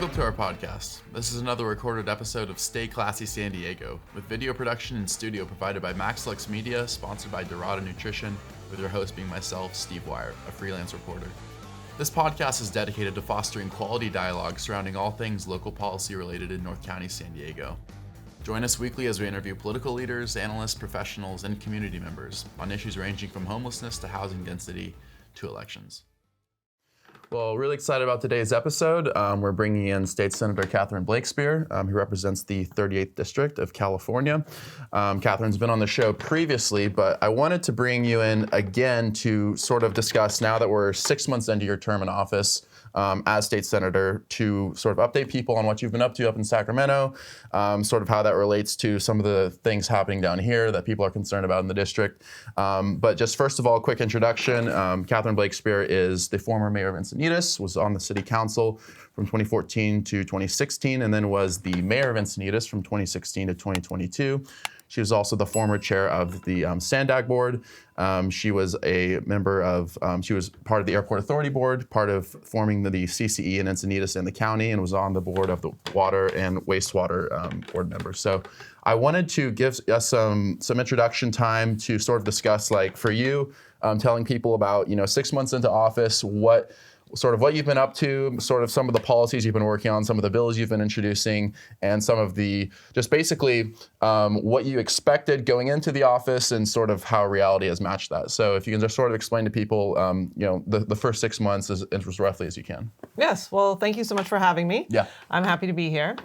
Welcome to our podcast. This is another recorded episode of Stay Classy San Diego, with video production and studio provided by MaxLux Media, sponsored by Dorada Nutrition, with your host being myself, Steve Wire, a freelance reporter. This podcast is dedicated to fostering quality dialogue surrounding all things local policy related in North County, San Diego. Join us weekly as we interview political leaders, analysts, professionals, and community members on issues ranging from homelessness to housing density to elections. Well, really excited about today's episode. We're bringing in State Senator Catherine Blakespear, who represents the 38th District of California. Catherine's been on the show previously, but I wanted to bring you in again to sort of discuss, now that we're 6 months into your term in office as State Senator, to sort of update people on what you've been up to up in Sacramento, sort of how that relates to some of the things happening down here that people are concerned about in the district. But just first of all, quick introduction. Catherine Blakespear is the former mayor of Encinitas, was on the city council from 2014 to 2016, and then was the mayor of Encinitas from 2016 to 2022. She was also the former chair of the Sandag Board. She was a member of, she was part of the Airport Authority Board, part of forming the CCE in Encinitas and the county, and was on the board of the water and wastewater board members. So I wanted to give us some introduction time to sort of discuss, like, for you, telling people about, 6 months into office, what you've been up to, sort of some of the policies you've been working on, some of the bills you've been introducing, and some of the, just basically what you expected going into the office and sort of how reality has matched that. So if you can just sort of explain to people, the first 6 months as roughly as you can. Yes, well, thank you so much for having me. Yeah. I'm happy to be here.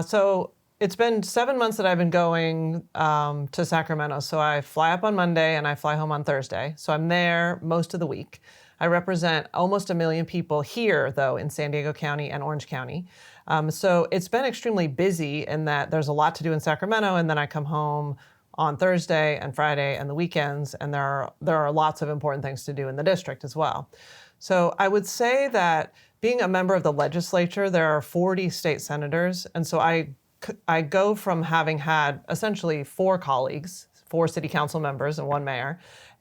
So it's been 7 months that I've been going to Sacramento. So I fly up on Monday and I fly home on Thursday. So I'm there most of the week. I represent almost 1 million people here, though, in San Diego County and Orange County. So it's been extremely busy in that there's a lot to do in Sacramento, and then I come home on Thursday and Friday and the weekends, and there are lots of important things to do in the district as well. So I would say that being a member of the legislature, there are 40 state senators, and so I go from having had essentially 4 colleagues, 4 city council members and 1 mayor,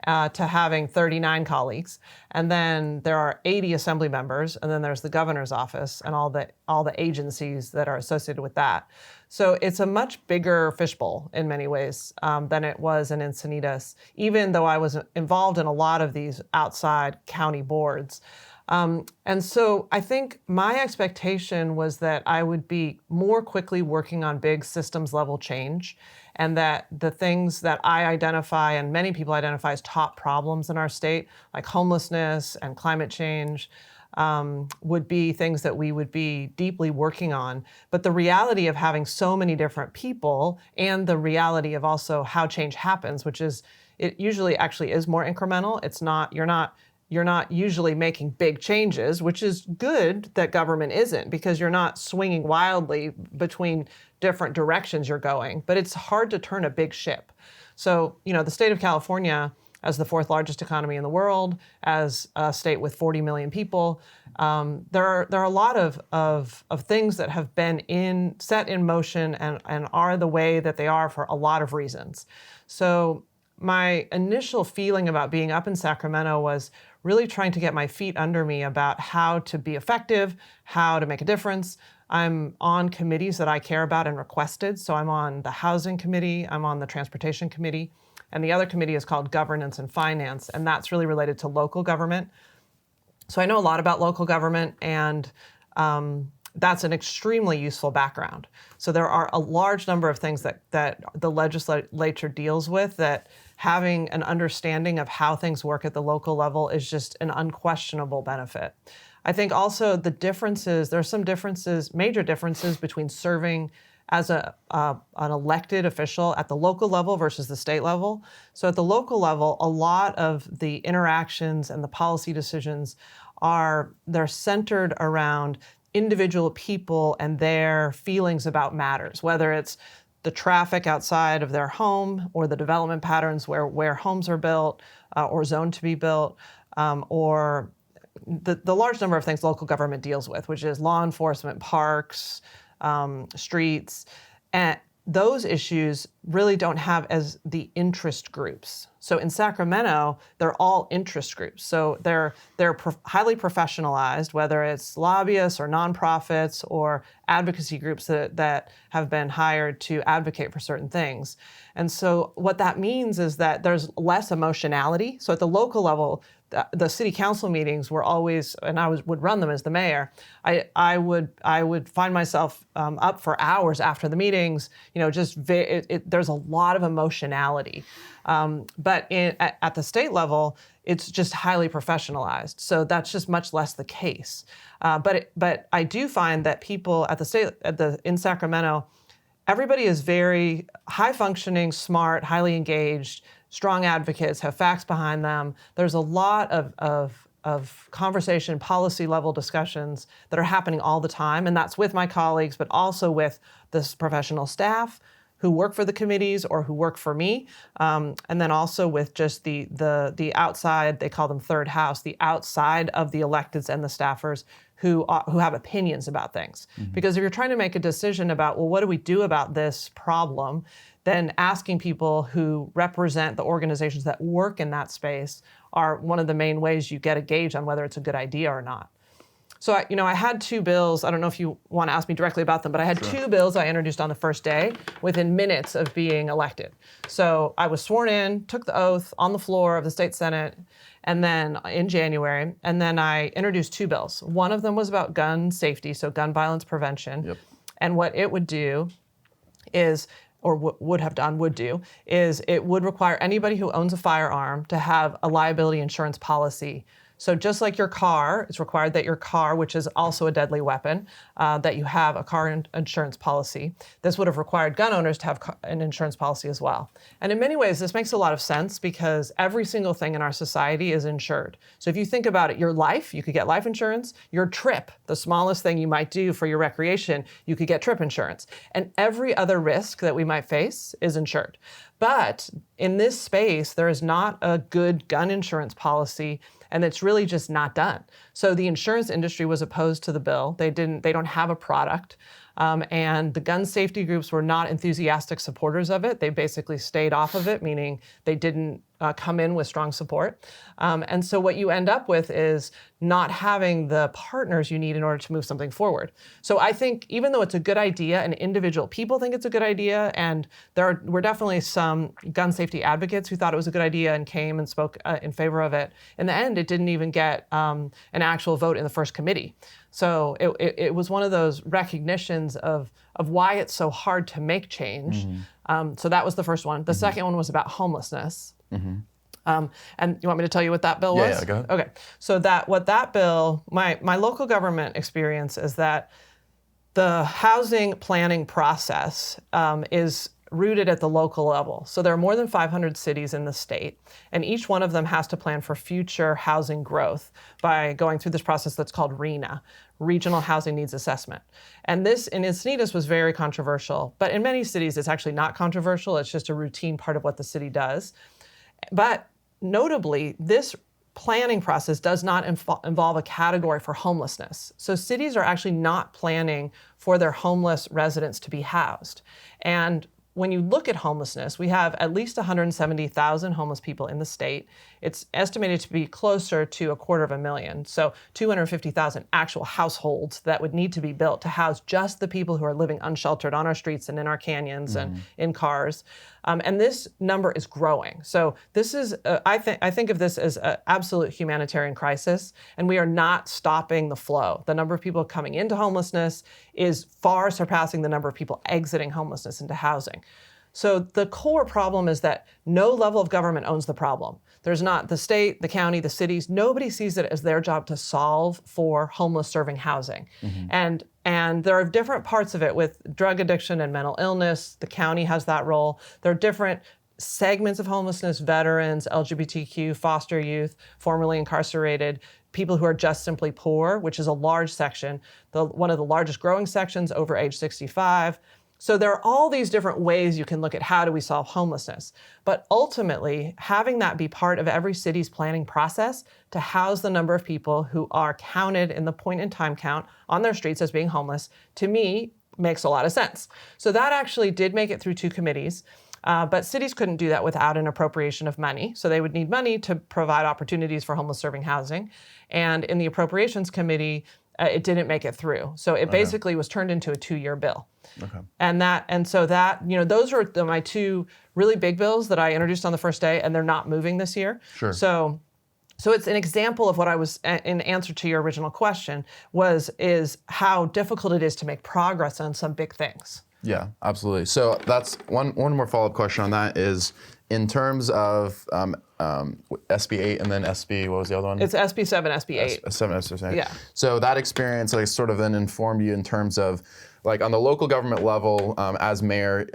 to having 39 colleagues. And then there are 80 assembly members, and then there's the governor's office and all the agencies that are associated with that. So it's a much bigger fishbowl in many ways than it was in Encinitas, even though I was involved in a lot of these outside county boards. And so I think my expectation was that I would be more quickly working on big systems level change, and that the things that I identify and many people identify as top problems in our state, like homelessness and climate change, would be things that we would be deeply working on. But the reality of having so many different people, and the reality of also how change happens, which is, it usually actually is more incremental. It's not, you're not usually making big changes, which is good that government isn't, because you're not swinging wildly between different directions you're going, but it's hard to turn a big ship. So, the state of California, as the 4th largest economy in the world, as a state with 40 million people, there are a lot of things that have been set in motion and are the way that they are for a lot of reasons. So my initial feeling about being up in Sacramento was really trying to get my feet under me about how to be effective, how to make a difference. I'm on committees that I care about and requested. So I'm on the Housing Committee, I'm on the Transportation Committee, and the other committee is called Governance and Finance, and that's really related to local government. So I know a lot about local government, and that's an extremely useful background. So there are a large number of things that the legislature deals with, that having an understanding of how things work at the local level is just an unquestionable benefit. I think also there are some differences, major differences between serving as an elected official at the local level versus the state level. So at the local level, a lot of the interactions and the policy decisions they're centered around individual people and their feelings about matters, whether it's the traffic outside of their home, or the development patterns where homes are built or zoned to be built, or the large number of things local government deals with, which is law enforcement, parks, streets. And those issues really don't have as the interest groups. So in Sacramento, they're all interest groups. So they're highly professionalized, whether it's lobbyists or nonprofits or advocacy groups that have been hired to advocate for certain things. And so what that means is that there's less emotionality. So at the local level, the city council meetings were always, and I would run them as the mayor. I would find myself up for hours after the meetings. There's a lot of emotionality, but at the state level, it's just highly professionalized. So that's just much less the case. But I do find that people in Sacramento, everybody is very high functioning, smart, highly engaged, strong advocates, have facts behind them. There's a lot of conversation, policy level discussions that are happening all the time. And that's with my colleagues, but also with this professional staff who work for the committees or who work for me. And then also with just the outside, they call them third house, the outside of the electeds and the staffers who have opinions about things. Mm-hmm. Because if you're trying to make a decision about, well, what do we do about this problem, then asking people who represent the organizations that work in that space are one of the main ways you get a gauge on whether it's a good idea or not. So I had two bills. I don't know if you want to ask me directly about them, but I had two bills I introduced on the first day within minutes of being elected. So I was sworn in, took the oath on the floor of the state Senate, and then in January, and then I introduced two bills. One of them was about gun safety, so gun violence prevention. Yep. And what it would do is, or would do, is it would require anybody who owns a firearm to have a liability insurance policy. So just like your car, it's required that your car, which is also a deadly weapon, that you have a car insurance policy. This would have required gun owners to have an insurance policy as well. And in many ways, this makes a lot of sense because every single thing in our society is insured. So if you think about it, your life, you could get life insurance. Your trip, the smallest thing you might do for your recreation, you could get trip insurance. And every other risk that we might face is insured. But in this space, there is not a good gun insurance policy, and it's really just not done. So the insurance industry was opposed to the bill. They don't have a product. And the gun safety groups were not enthusiastic supporters of it. They basically stayed off of it, meaning they didn't come in with strong support. And so what you end up with is not having the partners you need in order to move something forward. So I think even though it's a good idea and individual people think it's a good idea, and there were definitely some gun safety advocates who thought it was a good idea and came and spoke in favor of it, in the end, it didn't even get an actual vote in the first committee. So it was one of those recognitions of why it's so hard to make change. Mm-hmm. So that was the first one. The mm-hmm. second one was about homelessness. Mm-hmm. And you want me to tell you what that bill was? Yeah, go ahead. Okay. So that bill, my local government experience is that the housing planning process is rooted at the local level. So there are more than 500 cities in the state, and each one of them has to plan for future housing growth by going through this process that's called RHNA, Regional Housing Needs Assessment. And this in Encinitas was very controversial, but in many cities it's actually not controversial. It's just a routine part of what the city does. But notably, this planning process does not involve a category for homelessness. So cities are actually not planning for their homeless residents to be housed. And when you look at homelessness, we have at least 170,000 homeless people in the state. It's estimated to be closer to 250,000, so 250,000 actual households that would need to be built to house just the people who are living unsheltered on our streets and in our canyons and in cars. And this number is growing. So this is, I think of this as an absolute humanitarian crisis, and we are not stopping the flow. The number of people coming into homelessness is far surpassing the number of people exiting homelessness into housing. So the core problem is that no level of government owns the problem. There's not the state, the county, the cities. Nobody sees it as their job to solve for homeless serving housing. Mm-hmm. And there are different parts of it with drug addiction and mental illness. The county has that role. There are different segments of homelessness: veterans, LGBTQ, foster youth, formerly incarcerated, people who are just simply poor, which is a large section, one of the largest growing sections over age 65. So there are all these different ways you can look at how do we solve homelessness. But ultimately, having that be part of every city's planning process to house the number of people who are counted in the point in time count on their streets as being homeless, to me, makes a lot of sense. So that actually did make it through two committees. But cities couldn't do that without an appropriation of money. So they would need money to provide opportunities for homeless serving housing. And in the Appropriations Committee, it didn't make it through. So it basically was turned into a 2-year bill. Okay. And so those were my two really big bills that I introduced on the first day, and they're not moving this year. Sure. So it's an example of what I was, in answer to your original question, is how difficult it is to make progress on some big things. Yeah, absolutely. So that's one more follow-up question on that is, in terms of SB 8 and then SB, what was the other one? It's SB 7, SB 8. 7, SB 8. Yeah. So that experience sort of then informed you in terms of, on the local government level, as mayor,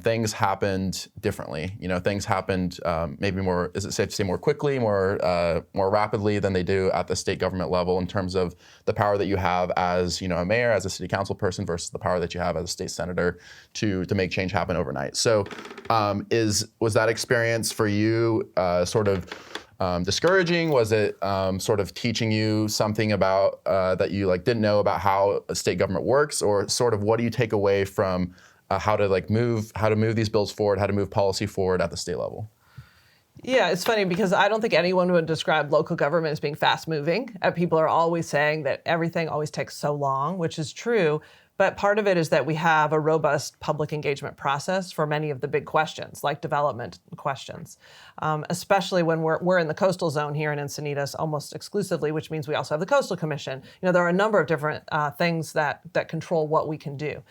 things happened differently. Things happened maybe more, is it safe to say more quickly, more rapidly than they do at the state government level in terms of the power that you have as, a mayor, as a city council person versus the power that you have as a state senator to make change happen overnight. So was that experience for you sort of discouraging? Was it sort of teaching you something about that you didn't know about how a state government works, or sort of what do you take away from how to move these bills forward, how to move policy forward at the state level? Yeah, it's funny because I don't think anyone would describe local government as being fast moving. People are always saying that everything always takes so long, which is true. But part of it is that we have a robust public engagement process for many of the big questions, like development questions, especially when we're in the coastal zone here in Encinitas almost exclusively, which means we also have the Coastal Commission. There are a number of different things that control what we can do.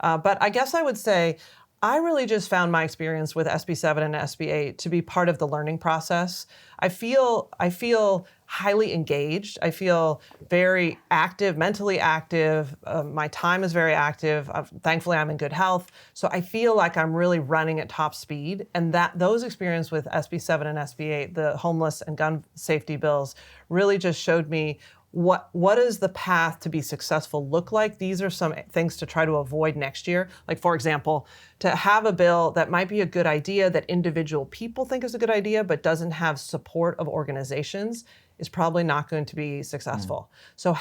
But I guess I would say I really just found my experience with SB 7 and SB 8 to be part of the learning process. I feel highly engaged. I feel very active, mentally active. My time is very active. Thankfully, I'm in good health. So I feel like I'm really running at top speed. And those experiences with SB 7 and SB 8, the homeless and gun safety bills, really just showed me what does the path to be successful look like? These are some things to try to avoid next year. Like, for example, to have a bill that might be a good idea that individual people think is a good idea, but doesn't have support of organizations is probably not going to be successful. So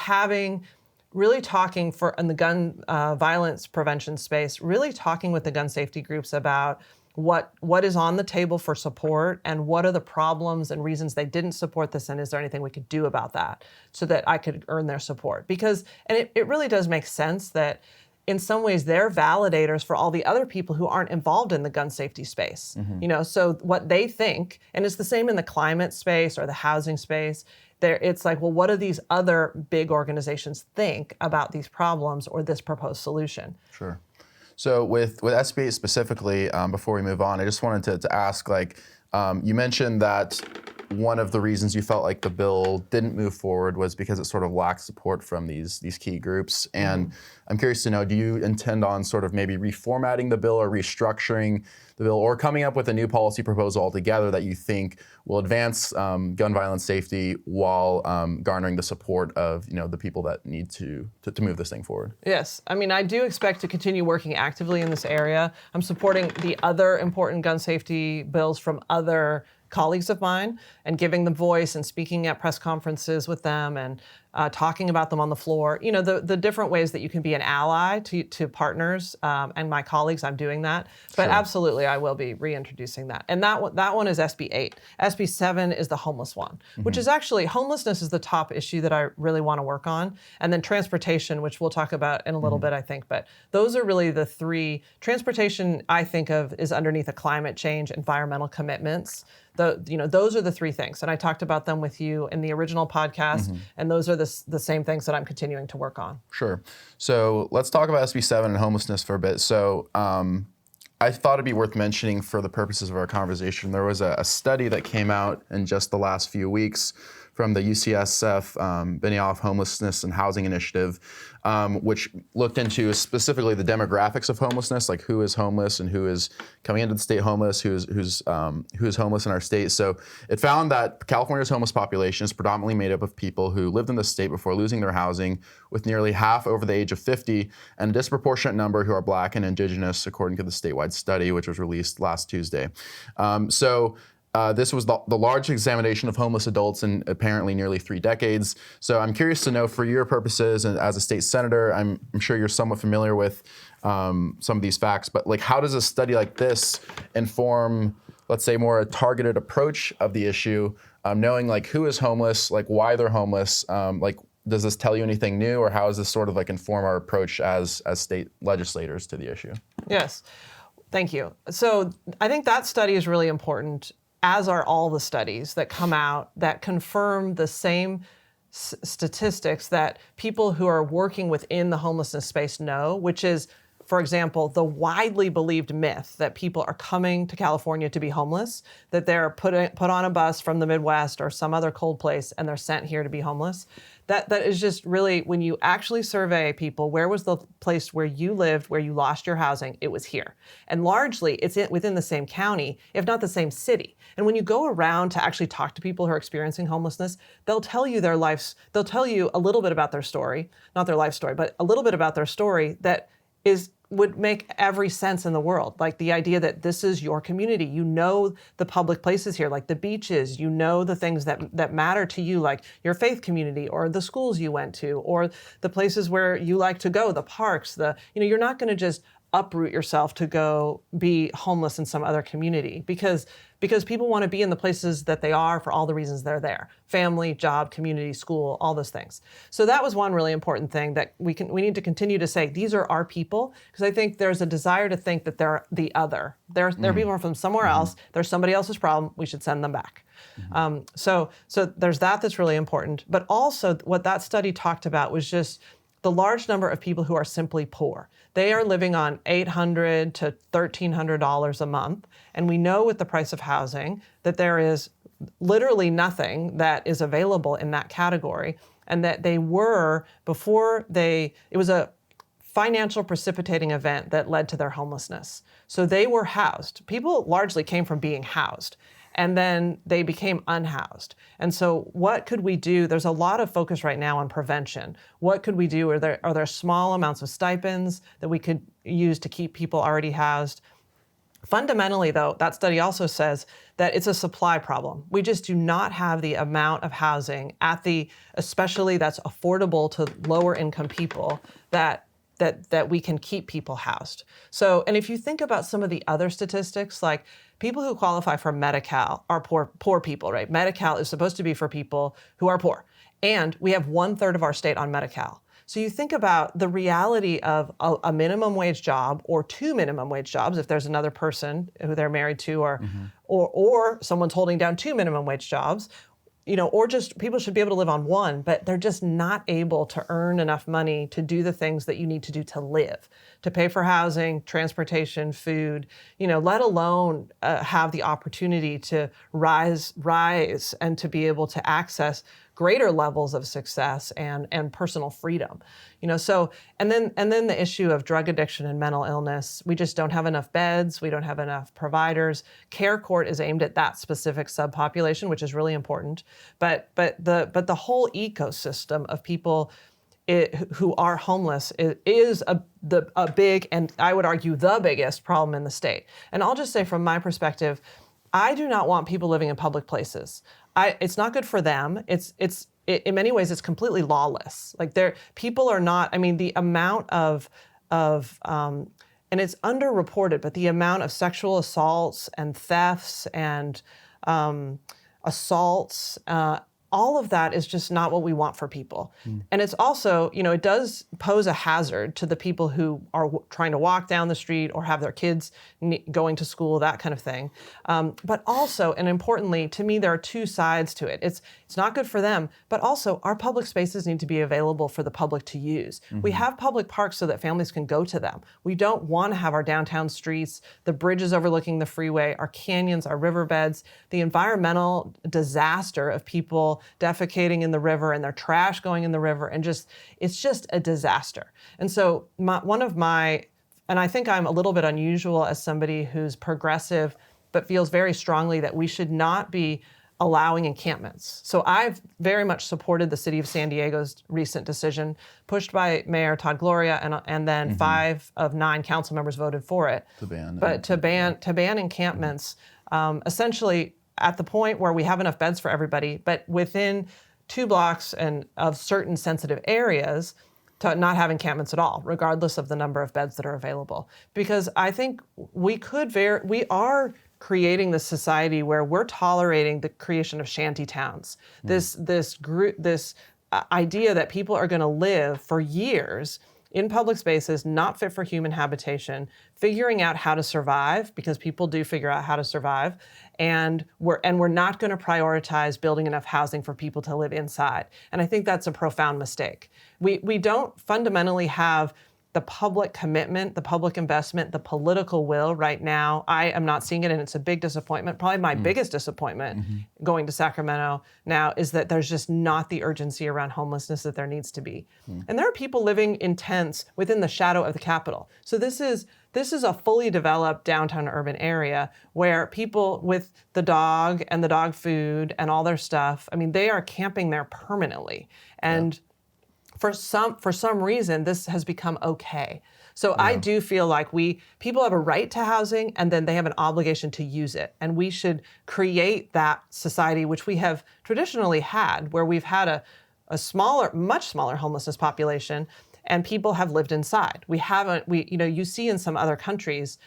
really talking in the gun violence prevention space, really talking with the gun safety groups about what is on the table for support and what are the problems and reasons they didn't support this, and is there anything we could do about that so that I could earn their support? And it really does make sense that in some ways they're validators for all the other people who aren't involved in the gun safety space. So what they think, and it's the same in the climate space or the housing space, it's like, well, what do these other big organizations think about these problems or this proposed solution? Sure. So with SB 8 specifically, before we move on, I just wanted to ask, you mentioned that one of the reasons you felt like the bill didn't move forward was because it sort of lacked support from these key groups. And I'm curious to know, do you intend on sort of maybe reformatting the bill or restructuring the bill or coming up with a new policy proposal altogether that you think will advance gun violence safety while garnering the support of the people that need to move this thing forward? Yes. I mean, I do expect to continue working actively in this area. I'm supporting the other important gun safety bills from other colleagues of mine and giving them voice and speaking at press conferences with them and talking about them on the floor. The different ways that you can be an ally to partners and my colleagues, I'm doing that. But Sure. Absolutely, I will be reintroducing that. And that one is SB 8. SB 7 is the homeless one, which is actually, homelessness is the top issue that I really want to work on. And then transportation, which we'll talk about in a little bit, I think. But those are really the three. Transportation, I think of, is underneath a climate change, environmental commitments. Those are the three things. And I talked about them with you in the original podcast. And those are the same things that I'm continuing to work on. Sure. So let's talk about SB 7 and homelessness for a bit. So I thought it'd be worth mentioning for the purposes of our conversation. There was a study that came out in just the last few weeks from the UCSF Benioff Homelessness and Housing Initiative, which looked into specifically the demographics of homelessness, like who is homeless and who is coming into the state homeless, who's homeless in our state. So it found that California's homeless population is predominantly made up of people who lived in the state before losing their housing, with nearly half over the age of 50, and a disproportionate number who are Black and Indigenous, according to the statewide study, which was released last Tuesday. This was the largest examination of homeless adults in apparently nearly 3 decades. So I'm curious to know, for your purposes and as a state senator, I'm sure you're somewhat familiar with some of these facts, but like, how does a study like this inform, let's say, more a targeted approach of the issue, knowing like who is homeless, like why they're homeless, like does this tell you anything new, or how does this sort of like inform our approach as state legislators to the issue? Yes, thank you. So I think that study is really important, as are all the studies that come out that confirm the same statistics that people who are working within the homelessness space know, which is, for example, the widely believed myth that people are coming to California to be homeless, that they're put on a bus from the Midwest or some other cold place and they're sent here to be homeless. That is just really, when you actually survey people, where was the place where you lived, where you lost your housing? It was here. And largely, it's within the same county, if not the same city. And when you go around to actually talk to people who are experiencing homelessness, they'll tell you they'll tell you a little bit about their story, not their life story, but a little bit about their story that would make every sense in the world. Like the idea that this is your community. You know the public places here, like the beaches. You know the things that matter to you, like your faith community or the schools you went to or the places where you like to go, the parks. You're not going to just uproot yourself to go be homeless in some other community because people want to be in the places that they are for all the reasons they're there: family, job, community, school, all those things. So that was one really important thing that we need to continue to say, these are our people, because I think there's a desire to think that they're the other. They're people from somewhere else. They're somebody else's problem. We should send them back. So there's that's really important. But also what that study talked about was just the large number of people who are simply poor. They are living on $800 to $1,300 a month. And we know with the price of housing that there is literally nothing that is available in that category. And that they were, it was a financial precipitating event that led to their homelessness. So they were housed. People largely came from being housed. And then they became unhoused. And so what could we do? There's a lot of focus right now on prevention. What could we do? Are there small amounts of stipends that we could use to keep people already housed? Fundamentally, though, that study also says that it's a supply problem. We just do not have the amount of housing especially that's affordable to lower income people that we can keep people housed. So, and if you think about some of the other statistics, like people who qualify for Medi-Cal are poor people, right? Medi-Cal is supposed to be for people who are poor. And we have 1/3 of our state on Medi-Cal. So you think about the reality of a minimum wage job or 2 minimum wage jobs, if there's another person who they're married to, or someone's holding down 2 minimum wage jobs, or just people should be able to live on one, but they're just not able to earn enough money to do the things that you need to do to live, to pay for housing, transportation, food, let alone have the opportunity to rise and to be able to access greater levels of success and personal freedom. So and then the issue of drug addiction and mental illness. We just don't have enough beds. We don't have enough providers. Care Court is aimed at that specific subpopulation, which is really important. But the whole ecosystem of people who are homeless is a big, and I would argue the biggest problem in the state. And I'll just say from my perspective, I do not want people living in public places. It's not good for them. In many ways, it's completely lawless. Like people are not. I mean, the amount of and it's underreported, but the amount of sexual assaults and thefts and assaults. All of that is just not what we want for people. And it's also, it does pose a hazard to the people who are trying to walk down the street or have their kids going to school, that kind of thing. But also, and importantly, to me, there are two sides to it. It's not good for them, but also our public spaces need to be available for the public to use. We have public parks so that families can go to them. We don't want to have our downtown streets, the bridges overlooking the freeway, our canyons, our riverbeds, the environmental disaster of people defecating in the river and their trash going in the river, and it's just a disaster. And so and I think I'm a little bit unusual as somebody who's progressive, but feels very strongly that we should not be allowing encampments. So I've very much supported the city of San Diego's recent decision, pushed by Mayor Todd Gloria, and then 5 of 9 council members voted for it. To ban. But to ban encampments, essentially, at the point where we have enough beds for everybody, but within 2 blocks and of certain sensitive areas, to not have encampments at all, regardless of the number of beds that are available. Because I think we are creating this society where we're tolerating the creation of shanty towns. This idea that people are going to live for years in public spaces not fit for human habitation, figuring out how to survive, because people do figure out how to survive, and we're not going to prioritize building enough housing for people to live inside. And I think that's a profound mistake. We don't fundamentally have the public commitment, the public investment, the political will right now. I am not seeing it, and it's a big disappointment. Probably my biggest disappointment going to Sacramento now is that there's just not the urgency around homelessness that there needs to be. And there are people living in tents within the shadow of the Capitol. So this is a fully developed downtown urban area where people with the dog and the dog food and all their stuff, I mean, they are camping there permanently. And for some reason, this has become okay. So I do feel like people have a right to housing, and then they have an obligation to use it. And we should create that society, which we have traditionally had, where we've had a much smaller homelessness population, and people have lived inside. You see in some other countries,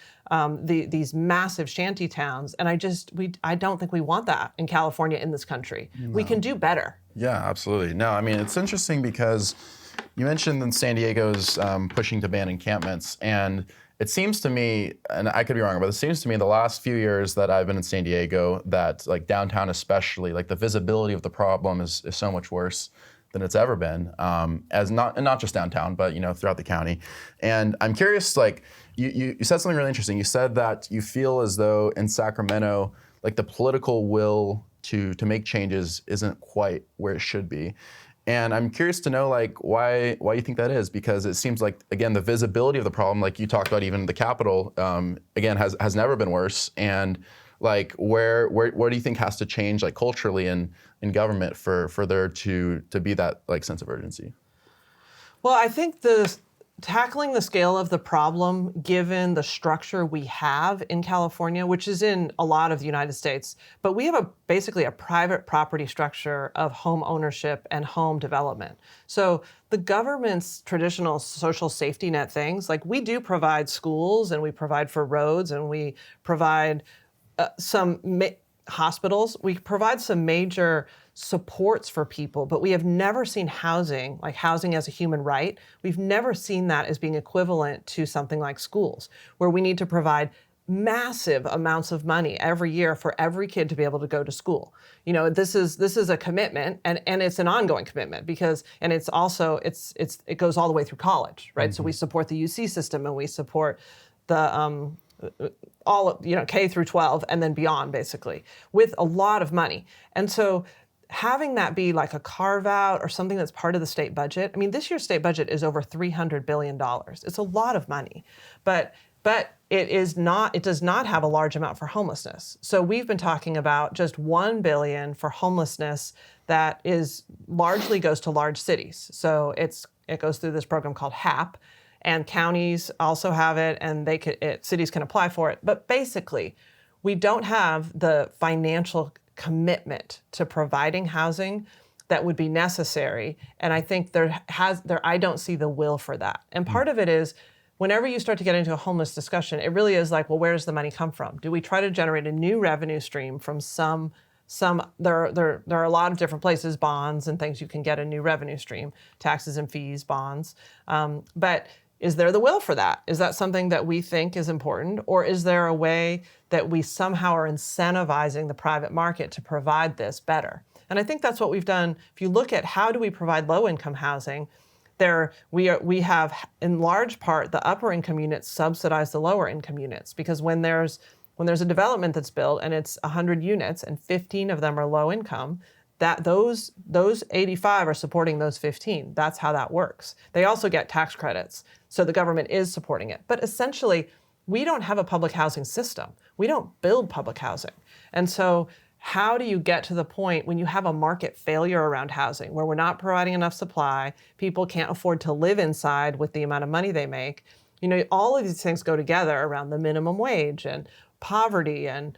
these massive shanty towns, and I don't think we want that in California, in this country. No. We can do better. Yeah, absolutely. No, I mean, it's interesting because you mentioned that San Diego's pushing to ban encampments, and it seems to me, and I could be wrong, but it seems to me the last few years that I've been in San Diego, that like downtown especially, like the visibility of the problem is so much worse than it's ever been, and not just downtown, but throughout the county. And I'm curious, like you said something really interesting. You said that you feel as though in Sacramento, like the political will to make changes isn't quite where it should be. And I'm curious to know like why you think that is, because it seems like, again, the visibility of the problem, like you talked about, even the Capitol, again, has never been worse. And like where do you think has to change, like culturally in government for there to be that like sense of urgency? Well, I think tackling the scale of the problem, given the structure we have in California, which is in a lot of the United States, but we have basically a private property structure of home ownership and home development. So the government's traditional social safety net things, like we do provide schools, and we provide for roads, and we provide hospitals, we provide some major supports for people, but we have never seen housing, like housing as a human right. We've never seen that as being equivalent to something like schools, where we need to provide massive amounts of money every year for every kid to be able to go to school. This is a commitment, and it's an ongoing commitment, because it's also it goes all the way through college, right? Mm-hmm. So we support the UC system, and we support the K through 12 and then beyond, basically, with a lot of money. And so having that be like a carve out or something that's part of the state budget. I mean, this year's state budget is over $300 billion. It's a lot of money, but it does not have a large amount for homelessness. So we've been talking about just $1 billion for homelessness that largely goes to large cities. So it goes through this program called HAP, and counties also have it, and cities can apply for it. But basically, we don't have the financial commitment to providing housing that would be necessary. And I think I don't see the will for that. And part of it is, whenever you start to get into a homeless discussion, it really is like, well, where does the money come from? Do we try to generate a new revenue stream from there are a lot of different places, bonds and things you can get a new revenue stream, taxes and fees, bonds. But is there the will for that? Is that something that we think is important? Or is there a way that we somehow are incentivizing the private market to provide this better? And I think that's what we've done. If you look at how do we provide low-income housing, we have, in large part, the upper-income units subsidize the lower-income units, because when there's a development that's built and it's 100 units and 15 of them are low-income, that those 85 are supporting those 15. That's how that works. They also get tax credits, so the government is supporting it. But essentially, we don't have a public housing system. We don't build public housing. And so how do you get to the point when you have a market failure around housing, where we're not providing enough supply, people can't afford to live inside with the amount of money they make? All of these things go together around the minimum wage and poverty and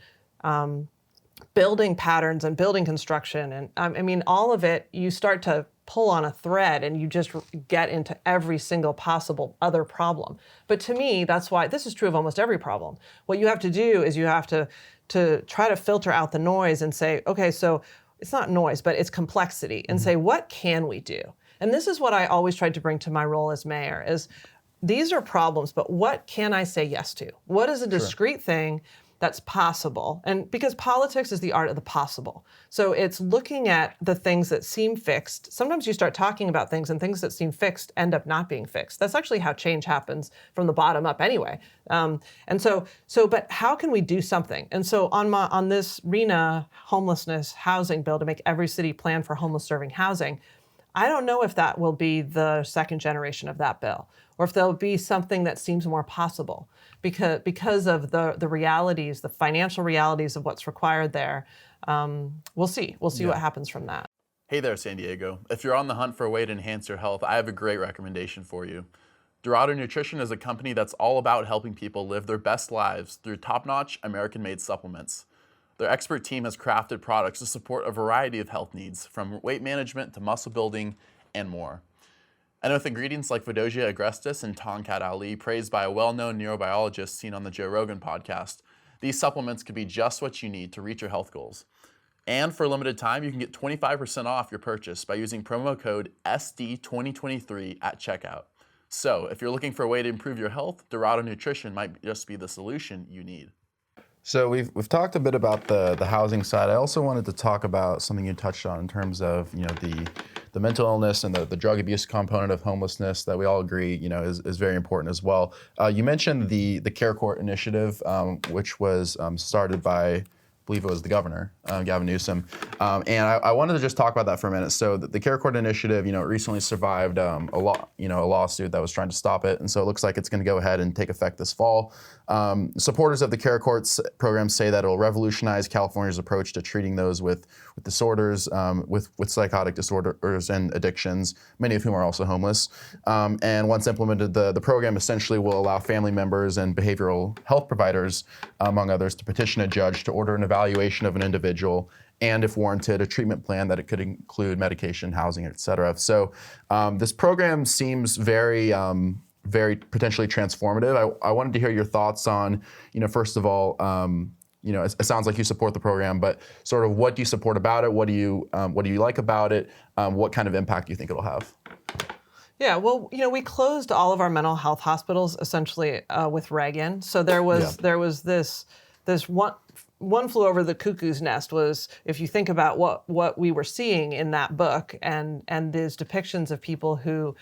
building patterns and building construction. And I mean, all of it, you start to pull on a thread and you just get into every single possible other problem. But to me, that's why this is true of almost every problem. What you have to do is you have to try to filter out the noise and say, okay, so it's not noise, but it's complexity, and say, what can we do? And this is what I always tried to bring to my role as mayor is these are problems, but what can I say yes to? What is a discrete thing that's possible? And because politics is the art of the possible. So it's looking at the things that seem fixed. Sometimes you start talking about things and things that seem fixed end up not being fixed. That's actually how change happens from the bottom up anyway. But how can we do something? And so on this RHNA homelessness housing bill to make every city plan for homeless serving housing, I don't know if that will be the second generation of that bill, or if there'll be something that seems more possible because of the realities, the financial realities of what's required there. We'll see. We'll see what happens from that. Hey there, San Diego. If you're on the hunt for a way to enhance your health, I have a great recommendation for you. Dorado Nutrition is a company that's all about helping people live their best lives through top-notch American-made supplements. Their expert team has crafted products to support a variety of health needs, from weight management to muscle building and more. And with ingredients like Vodosia agrestis and Tonkat Ali, praised by a well-known neurobiologist seen on the Joe Rogan podcast, these supplements could be just what you need to reach your health goals. And for a limited time, you can get 25% off your purchase by using promo code SD2023 at checkout. So if you're looking for a way to improve your health, Dorado Nutrition might just be the solution you need. So we've talked a bit about the housing side. I also wanted to talk about something you touched on in terms of the mental illness and the drug abuse component of homelessness that we all agree is very important as well. You mentioned the Care Court initiative, which was started by, I believe it was the governor, Gavin Newsom. And I wanted to just talk about that for a minute. So the Care Court initiative, recently survived a lawsuit that was trying to stop it. And so it looks like it's going to go ahead and take effect this fall. Supporters of the Care Courts program say that it will revolutionize California's approach to treating those with disorders, with psychotic disorders and addictions, many of whom are also homeless. And once implemented, the program essentially will allow family members and behavioral health providers, among others, to petition a judge to order an evaluation of an individual, and if warranted, a treatment plan that it could include medication, housing, et cetera. So this program seems very potentially transformative. I wanted to hear your thoughts on, first of all, it sounds like you support the program, but sort of what do you support about it? What do you like about it? What kind of impact do you think it'll have? Yeah, well, we closed all of our mental health hospitals essentially with Reagan. So there was this one flew over the cuckoo's nest was, if you think about what we were seeing in that book and these depictions of people who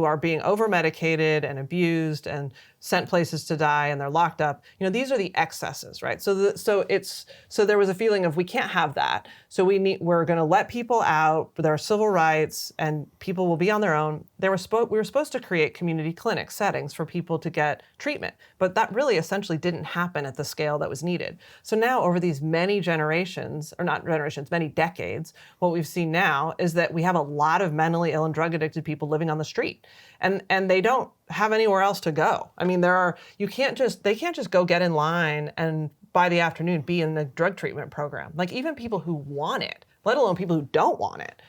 are being over-medicated and abused and sent places to die, and they're locked up. These are the excesses, right? So there was a feeling of we can't have that. So we're going to let people out. There are civil rights, and people will be on their own. We were supposed to create community clinic settings for people to get treatment, but that really essentially didn't happen at the scale that was needed. So now, over these many generations, or not generations, many decades, what we've seen now is that we have a lot of mentally ill and drug addicted people living on the street, and they don't have anywhere else to go. I mean, they can't just go get in line and by the afternoon be in the drug treatment program. Like, even people who want it, let alone people who don't want it.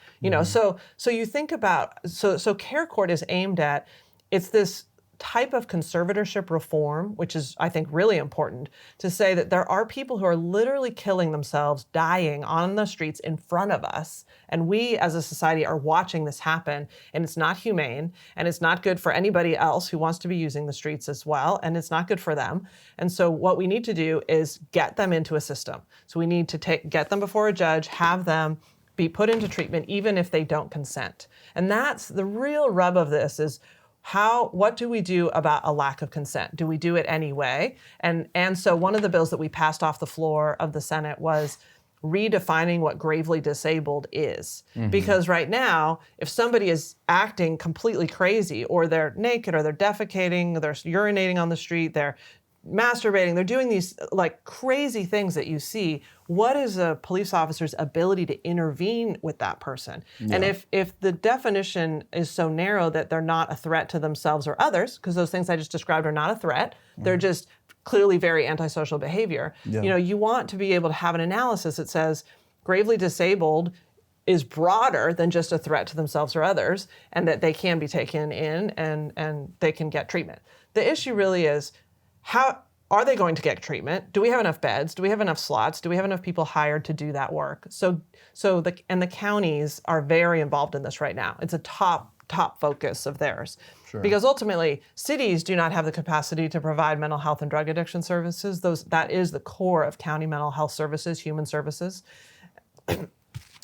So you think about, so Care Court is aimed at, it's this type of conservatorship reform, which is, I think, really important, to say that there are people who are literally killing themselves, dying on the streets in front of us, and we as a society are watching this happen, and it's not humane, and it's not good for anybody else who wants to be using the streets as well, and it's not good for them. And so what we need to do is get them into a system. So we need to get them before a judge, have them be put into treatment, even if they don't consent. And that's the real rub of this is, what do we do about a lack of consent? Do we do it anyway? And so one of the bills that we passed off the floor of the Senate was redefining what gravely disabled is. Mm-hmm. Because right now, if somebody is acting completely crazy, or they're naked, or they're defecating, they're urinating on the street, they're masturbating, they're doing these like crazy things that you see, what is a police officer's ability to intervene with that person? Yeah. And if the definition is so narrow that they're not a threat to themselves or others, because those things I just described are not a threat, they're just clearly very antisocial behavior. Yeah. You know, you want to be able to have an analysis that says gravely disabled is broader than just a threat to themselves or others, and that they can be taken in and they can get treatment. The issue really is, how are they going to get treatment? Do we have enough beds? Do we have enough slots? Do we have enough people hired to do that work? So the counties are very involved in this right now. It's a top focus of theirs. Sure. Because ultimately, cities do not have the capacity to provide mental health and drug addiction services. That is the core of county mental health services, human services.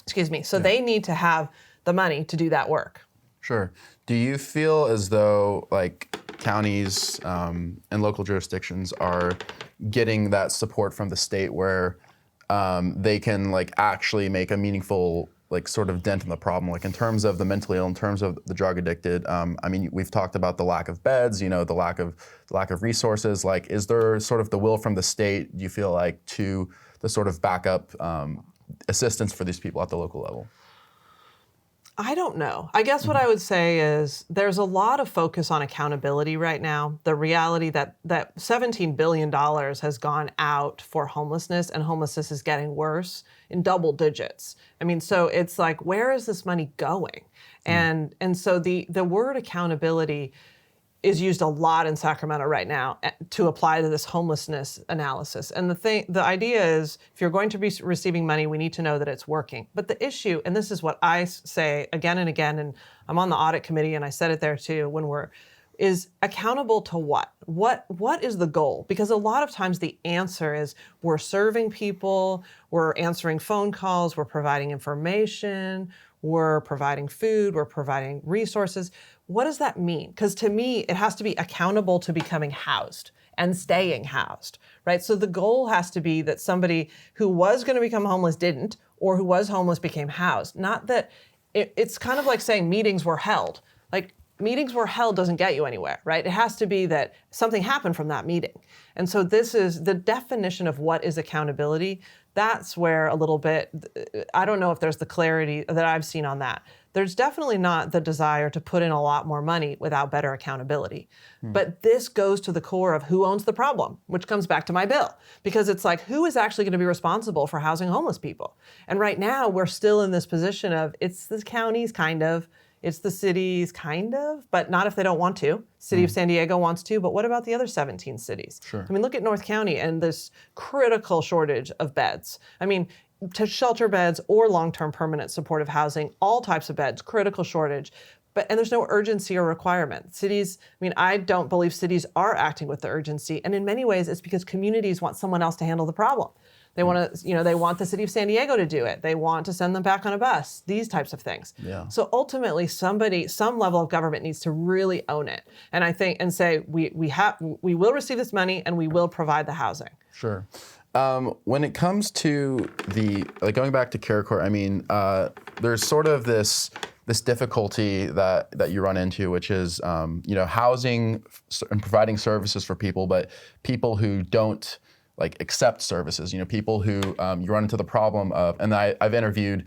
Excuse me. So they need to have the money to do that work. Sure. Do you feel as though like counties and local jurisdictions are getting that support from the state where they can like actually make a meaningful like sort of dent in the problem, like in terms of the mentally ill, in terms of the drug addicted? I mean, we've talked about the lack of beds, you know, the lack of resources. Like, is there sort of the will from the state, do you feel like, to the sort of backup assistance for these people at the local level? I don't know. I guess what I would say is there's a lot of focus on accountability right now. The reality that $17 billion has gone out for homelessness, and homelessness is getting worse in double digits. I mean, so it's like, where is this money going? And so the word accountability is used a lot in Sacramento right now to apply to this homelessness analysis. And the idea is, if you're going to be receiving money, we need to know that it's working. But the issue, and this is what I say again and again, and I'm on the audit committee and I said it there too, is accountable to what? What is the goal? Because a lot of times the answer is, we're serving people, we're answering phone calls, we're providing information, we're providing food, we're providing resources. What does that mean? Because to me, it has to be accountable to becoming housed and staying housed, right? So the goal has to be that somebody who was going to become homeless didn't, or who was homeless became housed. Not that it's kind of like saying meetings were held. Like, meetings were held doesn't get you anywhere, right? It has to be that something happened from that meeting. And so this is the definition of what is accountability. That's where a little bit, I don't know if there's the clarity that I've seen on that. There's definitely not the desire to put in a lot more money without better accountability. But this goes to the core of who owns the problem, which comes back to my bill. Because it's like, who is actually going to be responsible for housing homeless people? And right now, we're still in this position of, it's the counties, kind of, it's the cities, kind of, but not if they don't want to. City of San Diego wants to, but what about the other 17 cities? Sure. I mean, look at North County and this critical shortage of beds. I mean, to shelter beds or long-term permanent supportive housing, all types of beds, critical shortage. And there's no urgency or requirement. Cities, I mean, I don't believe cities are acting with the urgency. And in many ways, it's because communities want someone else to handle the problem. They want to, they want the city of San Diego to do it. They want to send them back on a bus, these types of things. Yeah. So ultimately, some level of government needs to really own it. And I think, and say, we will receive this money and we will provide the housing. Sure. When it comes to going back to CareCourt, I mean, there's sort of this difficulty that you run into, which is, housing and providing services for people, but people who don't accept services, people who you run into the problem of, and I've interviewed,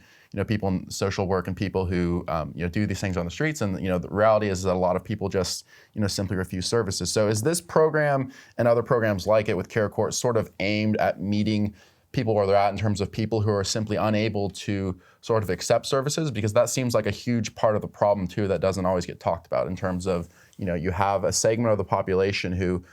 people in social work and people who, do these things on the streets, and, the reality is that a lot of people just, simply refuse services. So is this program and other programs like it with CareCourt sort of aimed at meeting people where they're at in terms of people who are simply unable to sort of accept services? Because that seems like a huge part of the problem too that doesn't always get talked about, in terms of, you have a segment of the population who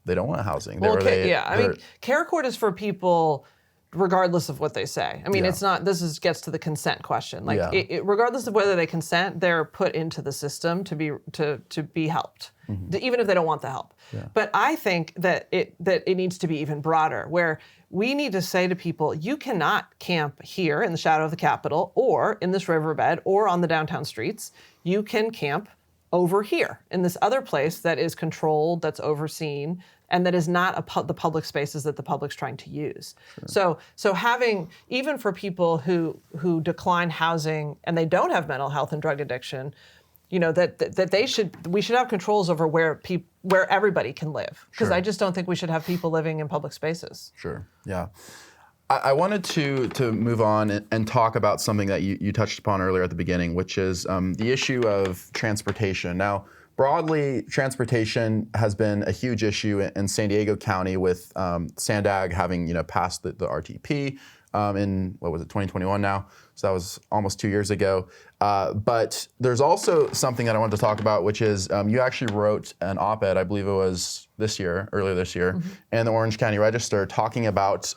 they don't want housing. Well, I mean, CareCourt is for people regardless of what they say. I mean, it's not, gets to the consent question. Regardless of whether they consent, they're put into the system to be helped, even if they don't want the help. Yeah. But I think that it needs to be even broader, where we need to say to people, you cannot camp here in the shadow of the Capitol, or in this riverbed, or on the downtown streets. You can camp over here in this other place that is controlled, that's overseen, and that is not the public spaces that the public's trying to use. Sure. So having, even for people who decline housing and they don't have mental health and drug addiction, that we should have controls over where everybody can live. Because I just don't think we should have people living in public spaces. Sure. Yeah. I wanted to move on and talk about something that you touched upon earlier at the beginning, which is the issue of transportation. Now, broadly, transportation has been a huge issue in San Diego County with Sandag having passed the RTP in, what was it, 2021 now? So that was almost 2 years ago. But there's also something that I wanted to talk about, which is you actually wrote an op-ed, I believe it was earlier this year, in the Orange County Register talking about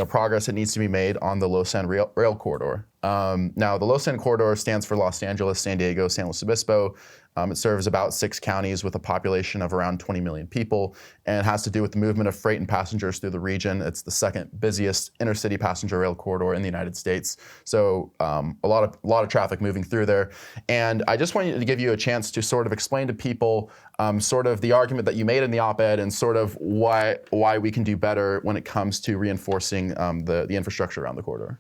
progress that needs to be made on the Los San rail corridor. Now, the Los San corridor stands for Los Angeles, San Diego, San Luis Obispo. It serves about 6 counties with a population of around 20 million people, and has to do with the movement of freight and passengers through the region. It's the second busiest intercity passenger rail corridor in the United States. So a lot of traffic moving through there. And I just wanted to give you a chance to sort of explain to people sort of the argument that you made in the op-ed and sort of why we can do better when it comes to reinforcing the infrastructure around the corridor.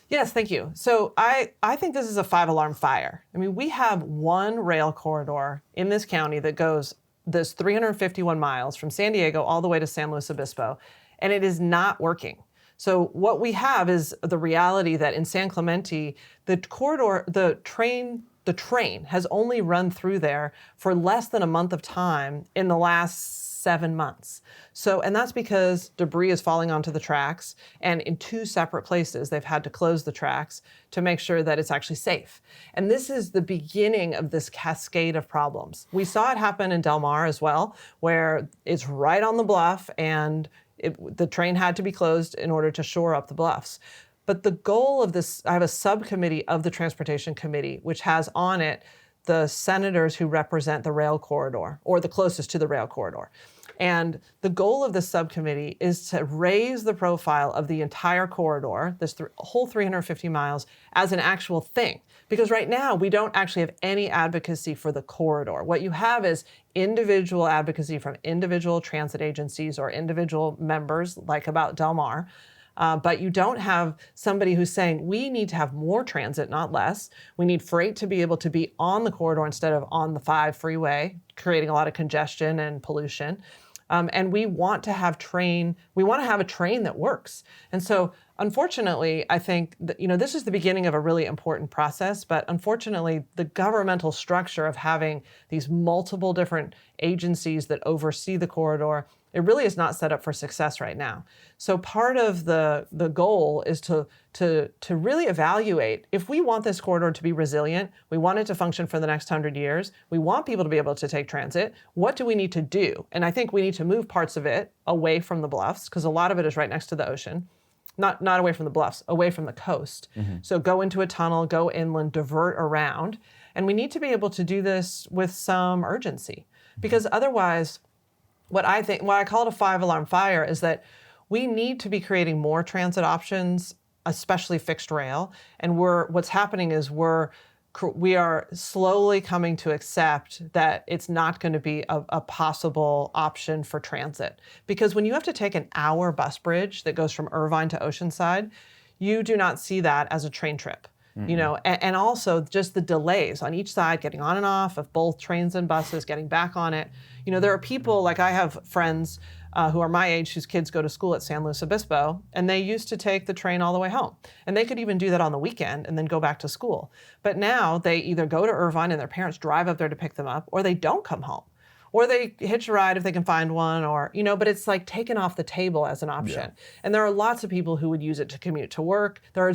Yes, thank you. So I think this is a 5-alarm fire. I mean, we have one rail corridor in this county that goes this 351 miles from San Diego all the way to San Luis Obispo, and it is not working. So what we have is the reality that in San Clemente, the corridor, the train has only run through there for less than a month of time in the last 7 months. So, and that's because debris is falling onto the tracks, and in 2 separate places, they've had to close the tracks to make sure that it's actually safe. And this is the beginning of this cascade of problems. We saw it happen in Del Mar as well, where it's right on the bluff, and the train had to be closed in order to shore up the bluffs. But the goal of this, I have a subcommittee of the Transportation Committee, which has on it the senators who represent the rail corridor, or the closest to the rail corridor. And the goal of this subcommittee is to raise the profile of the entire corridor, this whole 350 miles, as an actual thing. Because right now, we don't actually have any advocacy for the corridor. What you have is individual advocacy from individual transit agencies or individual members, like about Del Mar. But you don't have somebody who's saying, we need to have more transit, not less. We need freight to be able to be on the corridor instead of on the 5 freeway, creating a lot of congestion and pollution. And we want to have a train that works. And so, unfortunately, I think that, this is the beginning of a really important process, but unfortunately, the governmental structure of having these multiple different agencies that oversee the corridor, it really is not set up for success right now. So part of the goal is to really evaluate, if we want this corridor to be resilient, we want it to function for the next 100 years, we want people to be able to take transit, what do we need to do? And I think we need to move parts of it away from the bluffs, because a lot of it is right next to the ocean. Not away from the bluffs, away from the coast. Mm-hmm. So go into a tunnel, go inland, divert around. And we need to be able to do this with some urgency, because otherwise, what I call it a 5-alarm fire is that we need to be creating more transit options, especially fixed rail. And what's happening is we are slowly coming to accept that it's not going to be a possible option for transit. Because when you have to take an hour bus bridge that goes from Irvine to Oceanside, you do not see that as a train trip. Mm-hmm. And also just the delays on each side, getting on and off of both trains and buses, getting back on it. There are people, like I have friends who are my age whose kids go to school at San Luis Obispo, and they used to take the train all the way home. And they could even do that on the weekend and then go back to school. But now they either go to Irvine and their parents drive up there to pick them up, or they don't come home. Or they hitch a ride if they can find one, or, but it's like taken off the table as an option. Yeah. And there are lots of people who would use it to commute to work. There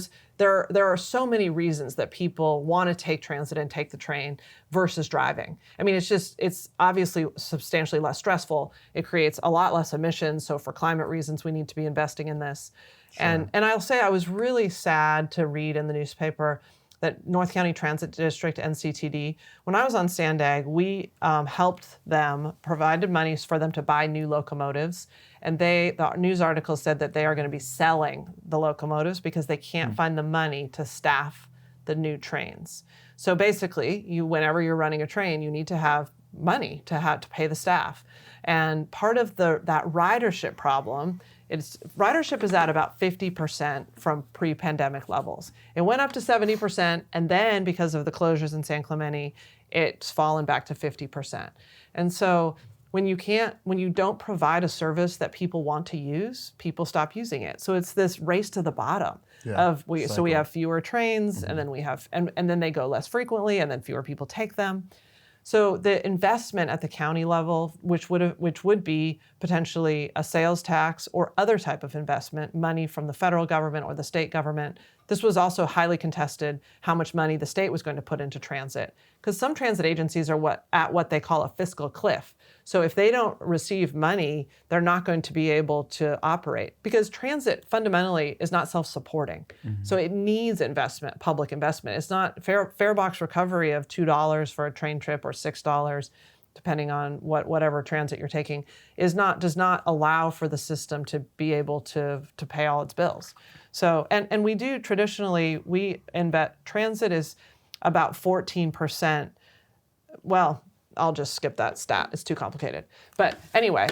are so many reasons that people want to take transit and take the train versus driving. I mean, it's obviously substantially less stressful. It creates a lot less emissions. So for climate reasons, we need to be investing in this. Sure. And I'll say I was really sad to read in the newspaper that North County Transit District, NCTD, when I was on Sandag, we helped them, provided monies for them to buy new locomotives. And the news article said that they are going to be selling the locomotives because they can't find the money to staff the new trains. So basically, whenever you're running a train, you need to have money to pay the staff. And part of that ridership problem, ridership is at about 50% from pre-pandemic levels. It went up to 70%, and then because of the closures in San Clemente, it's fallen back to 50%. And so when you don't provide a service that people want to use, people stop using it. So it's this race to the bottom so we have fewer trains, mm-hmm. and then and then they go less frequently, and then fewer people take them. So the investment at the county level, which would be potentially a sales tax or other type of investment, money from the federal government or the state government. This was also highly contested, how much money the state was going to put into transit, because some transit agencies are at what they call a fiscal cliff. So if they don't receive money, they're not going to be able to operate, because transit fundamentally is not self-supporting. So it needs investment, public investment. It's not fare box recovery of $2 for a train trip or $6, depending on whatever transit you're taking, does not allow for the system to be able to pay all its bills. So and we do traditionally, transit is about 14%. Well, I'll just skip that stat. It's too complicated. But anyway,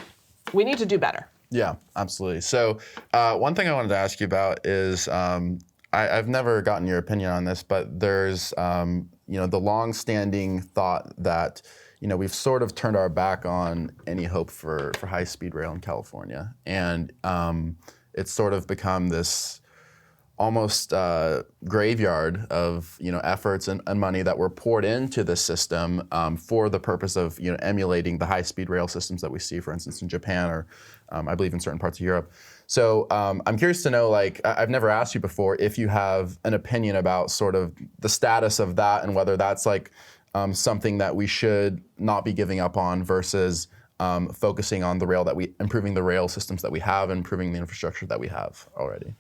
we need to do better. Yeah, absolutely. So one thing I wanted to ask you about is I've never gotten your opinion on this, but there's the long-standing thought that we've sort of turned our back on any hope for high-speed rail in California, and it's sort of become this almost graveyard of efforts and money that were poured into the system for the purpose of emulating the high-speed rail systems that we see, for instance, in Japan or I believe in certain parts of Europe. So I'm curious to know, I've never asked you before if you have an opinion about sort of the status of that and whether that's something that we should not be giving up on versus focusing on improving the rail systems that we have, improving the infrastructure that we have already.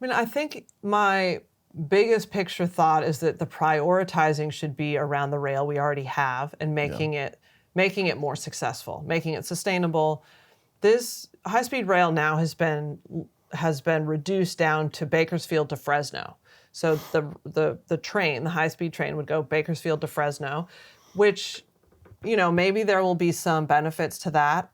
I mean, I think my biggest picture thought is that the prioritizing should be around the rail we already have and making it more successful, making it sustainable. This high-speed rail now has been reduced down to Bakersfield to Fresno. So the high-speed train would go Bakersfield to Fresno, which, maybe there will be some benefits to that.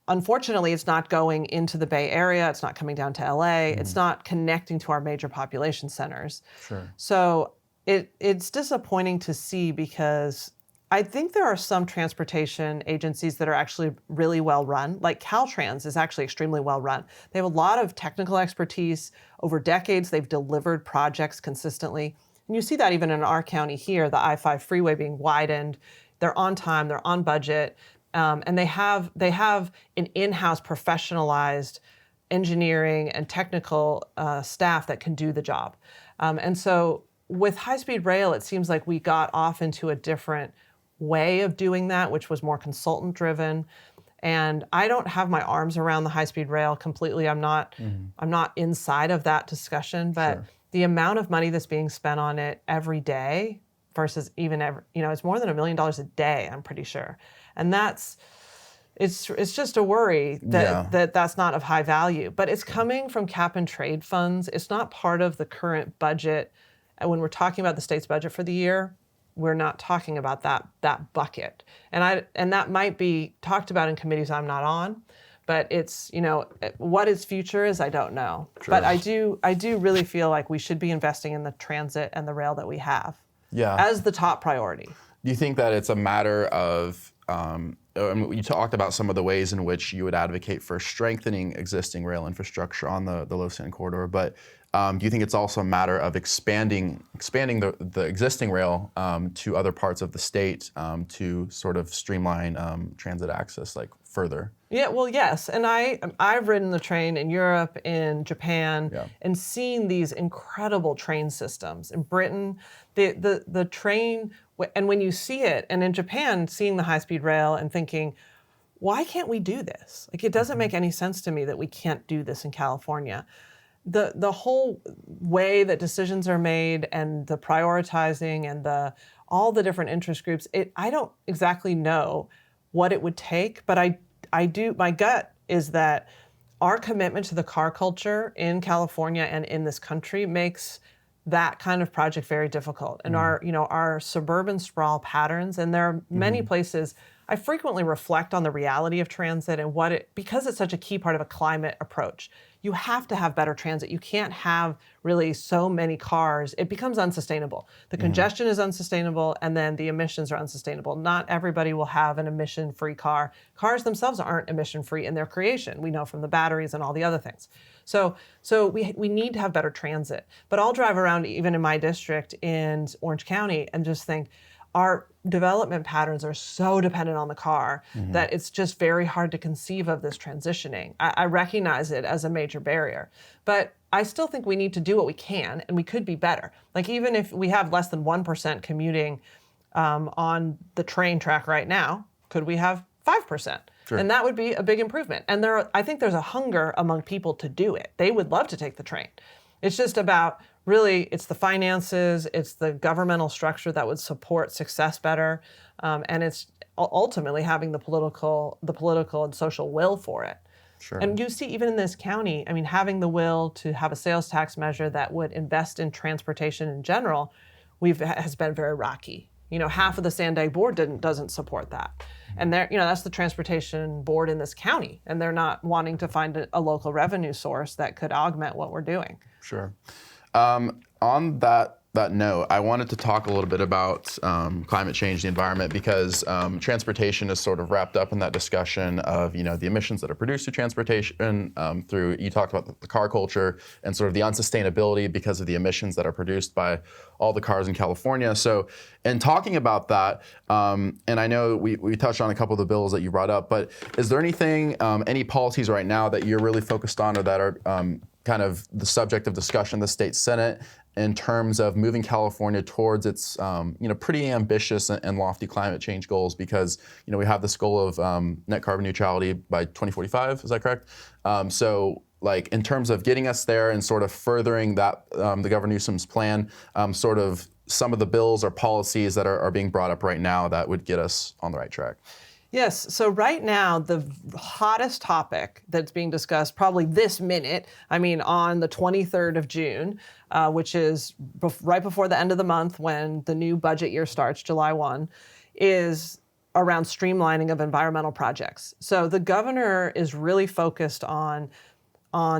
Unfortunately, it's not going into the Bay Area. It's not coming down to LA. It's not connecting to our major population centers. Sure. So it's disappointing to see, because I think there are some transportation agencies that are actually really well run. Like Caltrans is actually extremely well run. They have a lot of technical expertise. Over decades, they've delivered projects consistently. And you see that even in our county here, the I-5 freeway being widened. They're on time, they're on budget. And they have an in-house professionalized engineering and technical staff that can do the job. And so with high-speed rail, it seems like we got off into a different way of doing that, which was more consultant-driven. And I don't have my arms around the high-speed rail completely. I'm not inside of that discussion, but the amount of money that's being spent on it every day versus it's more than $1 million a day, I'm pretty sure. And it's just a worry that that's not of high value. But it's coming from cap and trade funds. It's not part of the current budget. And when we're talking about the state's budget for the year, we're not talking about that bucket. And that might be talked about in committees I'm not on. But it's, what its future is, I don't know. Sure. But I do really feel like we should be investing in the transit and the rail that we have as the top priority. Do you think that it's a matter of, you talked about some of the ways in which you would advocate for strengthening existing rail infrastructure on the Los Angeles corridor, but do you think it's also a matter of expanding the existing rail to other parts of the state to sort of streamline transit access further? Yeah, well, yes. And I've ridden the train in Europe, in Japan, and seen these incredible train systems. In Britain, the train, and when you see it, and in Japan, seeing the high-speed rail and thinking, why can't we do this? It doesn't make any sense to me that we can't do this in California. The whole way that decisions are made and the prioritizing and all the different interest groups, I don't exactly know what it would take, but I do. My gut is that our commitment to the car culture in California and in this country makes that kind of project very difficult. And our suburban sprawl patterns, and there are many places I frequently reflect on the reality of transit and because it's such a key part of a climate approach. You have to have better transit. You can't have really so many cars. It becomes unsustainable. The congestion is unsustainable, and then the emissions are unsustainable. Not everybody will have an emission-free car. Cars themselves aren't emission-free in their creation. We know from the batteries and all the other things. So we need to have better transit. But I'll drive around even in my district in Orange County and just think, our development patterns are so dependent on the car that it's just very hard to conceive of this transitioning. I recognize it as a major barrier, but I still think we need to do what we can, and we could be better. Like even if we have less than 1% commuting on the train track right now, could we have 5%? Sure. And that would be a big improvement. And I think there's a hunger among people to do it. They would love to take the train. It's just about really, it's the finances, it's the governmental structure that would support success better, and it's ultimately having the political and social will for it. Sure. And you see, even in this county, I mean, having the will to have a sales tax measure that would invest in transportation in general, has been very rocky. You know, half of the Sandag board doesn't support that, and that's the transportation board in this county, and they're not wanting to find a local revenue source that could augment what we're doing. Sure. On that note, I wanted to talk a little bit about climate change, the environment, because transportation is sort of wrapped up in that discussion of the emissions that are produced through transportation. You talked about the car culture and sort of the unsustainability because of the emissions that are produced by all the cars in California. So, in talking about that, and I know we touched on a couple of the bills that you brought up, but is there anything, any policies right now that you're really focused on or that are kind of the subject of discussion in the state Senate in terms of moving California towards its pretty ambitious and lofty climate change goals? Because we have this goal of net carbon neutrality by 2045. Is that correct? So like in terms of getting us there and sort of furthering that the Governor Newsom's plan, sort of some of the bills or policies that are being brought up right now that would get us on the right track. Yes, so right now, the hottest topic that's being discussed probably this minute, on the 23rd of June, which is right before the end of the month when the new budget year starts, July 1, is around streamlining of environmental projects. So the governor is really focused on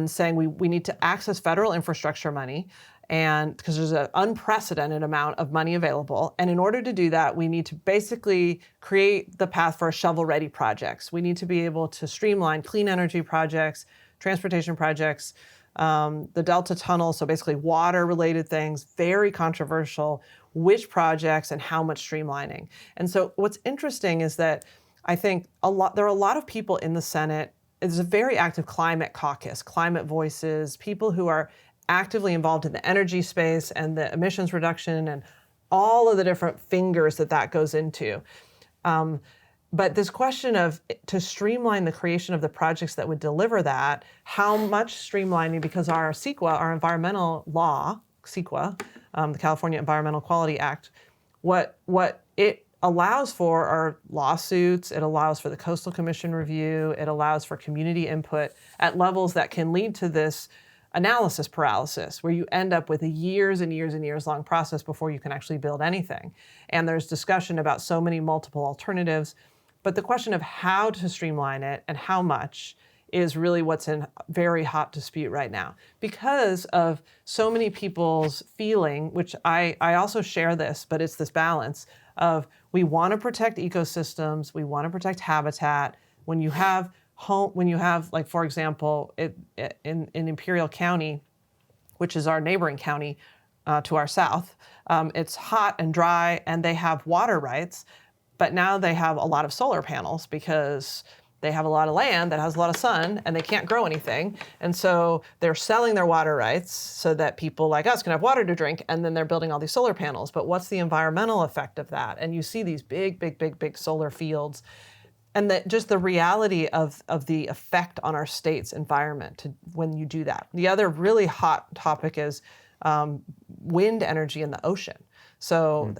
saying we need to access federal infrastructure money, and because there's an unprecedented amount of money available. And in order to do that, we need to basically create the path for shovel-ready projects. We need to be able to streamline clean energy projects, transportation projects, the Delta Tunnel, so basically water-related things, very controversial, which projects and how much streamlining. And so what's interesting is that I think there are a lot of people in the Senate. There's a very active climate caucus, climate voices, people who are actively involved in the energy space and the emissions reduction and all of the different fingers that goes into. But this question of to streamline the creation of the projects that would deliver that, how much streamlining, because our CEQA, our environmental law, CEQA, the California Environmental Quality Act, what it allows for are lawsuits, it allows for the Coastal Commission review, it allows for community input at levels that can lead to this analysis paralysis, where you end up with a years and years and years long process before you can actually build anything. And there's discussion about so many multiple alternatives, but the question of how to streamline it and how much is really what's in very hot dispute right now, because of so many people's feeling, which I also share this, but it's this balance of we want to protect ecosystems, we want to protect habitat. When you have like, for example, in Imperial County, which is our neighboring county to our south, it's hot and dry and they have water rights, but now they have a lot of solar panels because they have a lot of land that has a lot of sun and they can't grow anything. And so they're selling their water rights so that people like us can have water to drink, and then they're building all these solar panels. But what's the environmental effect of that? And you see these big solar fields. And just the reality of the effect on our state's environment when you do that. The other really hot topic is wind energy in the ocean. So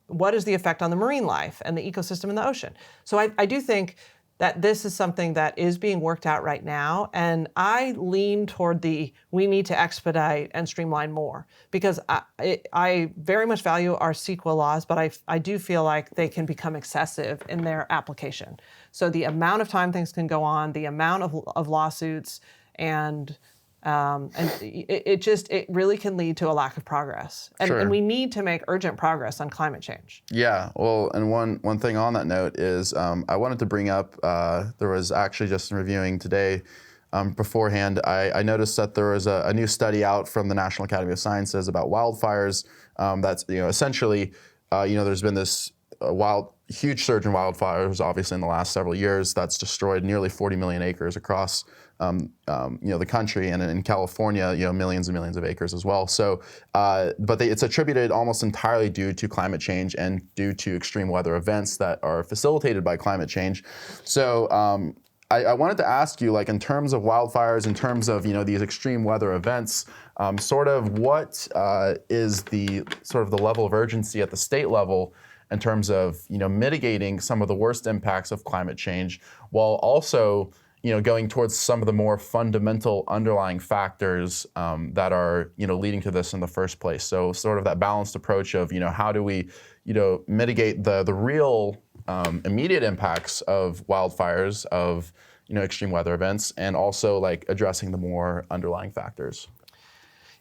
what is the effect on the marine life and the ecosystem in the ocean? So I do think that this is something that is being worked out right now. And I lean toward we need to expedite and streamline more, because I very much value our CEQA laws, but I do feel like they can become excessive in their application. So the amount of time things can go on, the amount of lawsuits, and it really can lead to a lack of progress. And we need to make urgent progress on climate change. Yeah, well, and one thing on that note is I wanted to bring up, there was actually just reviewing today beforehand, I noticed that there was a new study out from the National Academy of Sciences about wildfires that's essentially there's been this huge surge in wildfires, obviously in the last several years. That's destroyed nearly 40 million acres across, the country, and in California, millions and millions of acres as well. So, it's attributed almost entirely due to climate change and due to extreme weather events that are facilitated by climate change. So, I wanted to ask you, in terms of wildfires, in terms of these extreme weather events, sort of what is the level of urgency at the state level in terms of mitigating some of the worst impacts of climate change, while also going towards some of the more fundamental underlying factors that are leading to this in the first place. So sort of that balanced approach of how do we mitigate the real immediate impacts of wildfires, of extreme weather events, and also addressing the more underlying factors.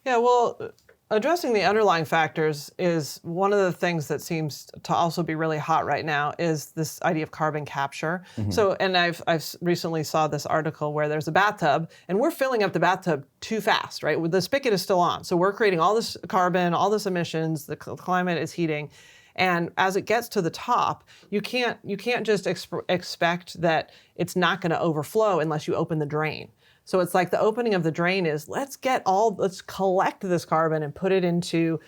Yeah, well, addressing the underlying factors is one of the things that seems to also be really hot right now, is this idea of carbon capture. Mm-hmm. So, and I've recently saw this article where there's a bathtub and we're filling up the bathtub too fast, right? The spigot is still on. So we're creating all this carbon, all this emissions, the climate is heating. And as it gets to the top, you can't just expect that it's not going to overflow unless you open the drain. So it's like the opening of the drain is, let's collect this carbon and put it into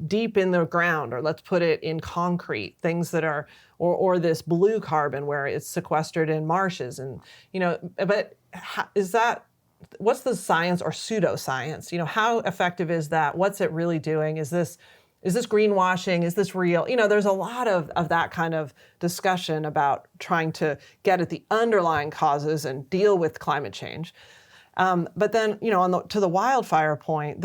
deep in the ground, or let's put it in concrete, things that are, or this blue carbon where it's sequestered in marshes. And, but what's the science or pseudoscience? How effective is that? What's it really doing? Is this greenwashing? Is this real? There's a lot of that kind of discussion about trying to get at the underlying causes and deal with climate change. But then, to the wildfire point,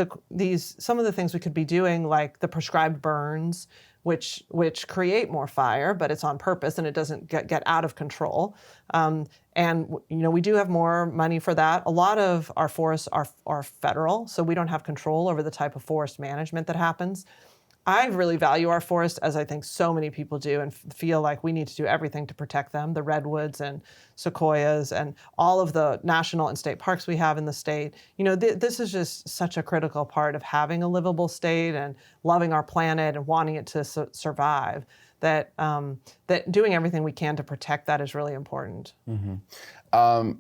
some of the things we could be doing, like the prescribed burns, which create more fire, but it's on purpose and it doesn't get out of control. And we do have more money for that. A lot of our forests are federal, so we don't have control over the type of forest management that happens. I really value our forests, as I think so many people do, and feel like we need to do everything to protect them, the redwoods and sequoias and all of the national and state parks we have in the state. This is just such a critical part of having a livable state and loving our planet and wanting it to survive, that doing everything we can to protect that is really important. Mm-hmm.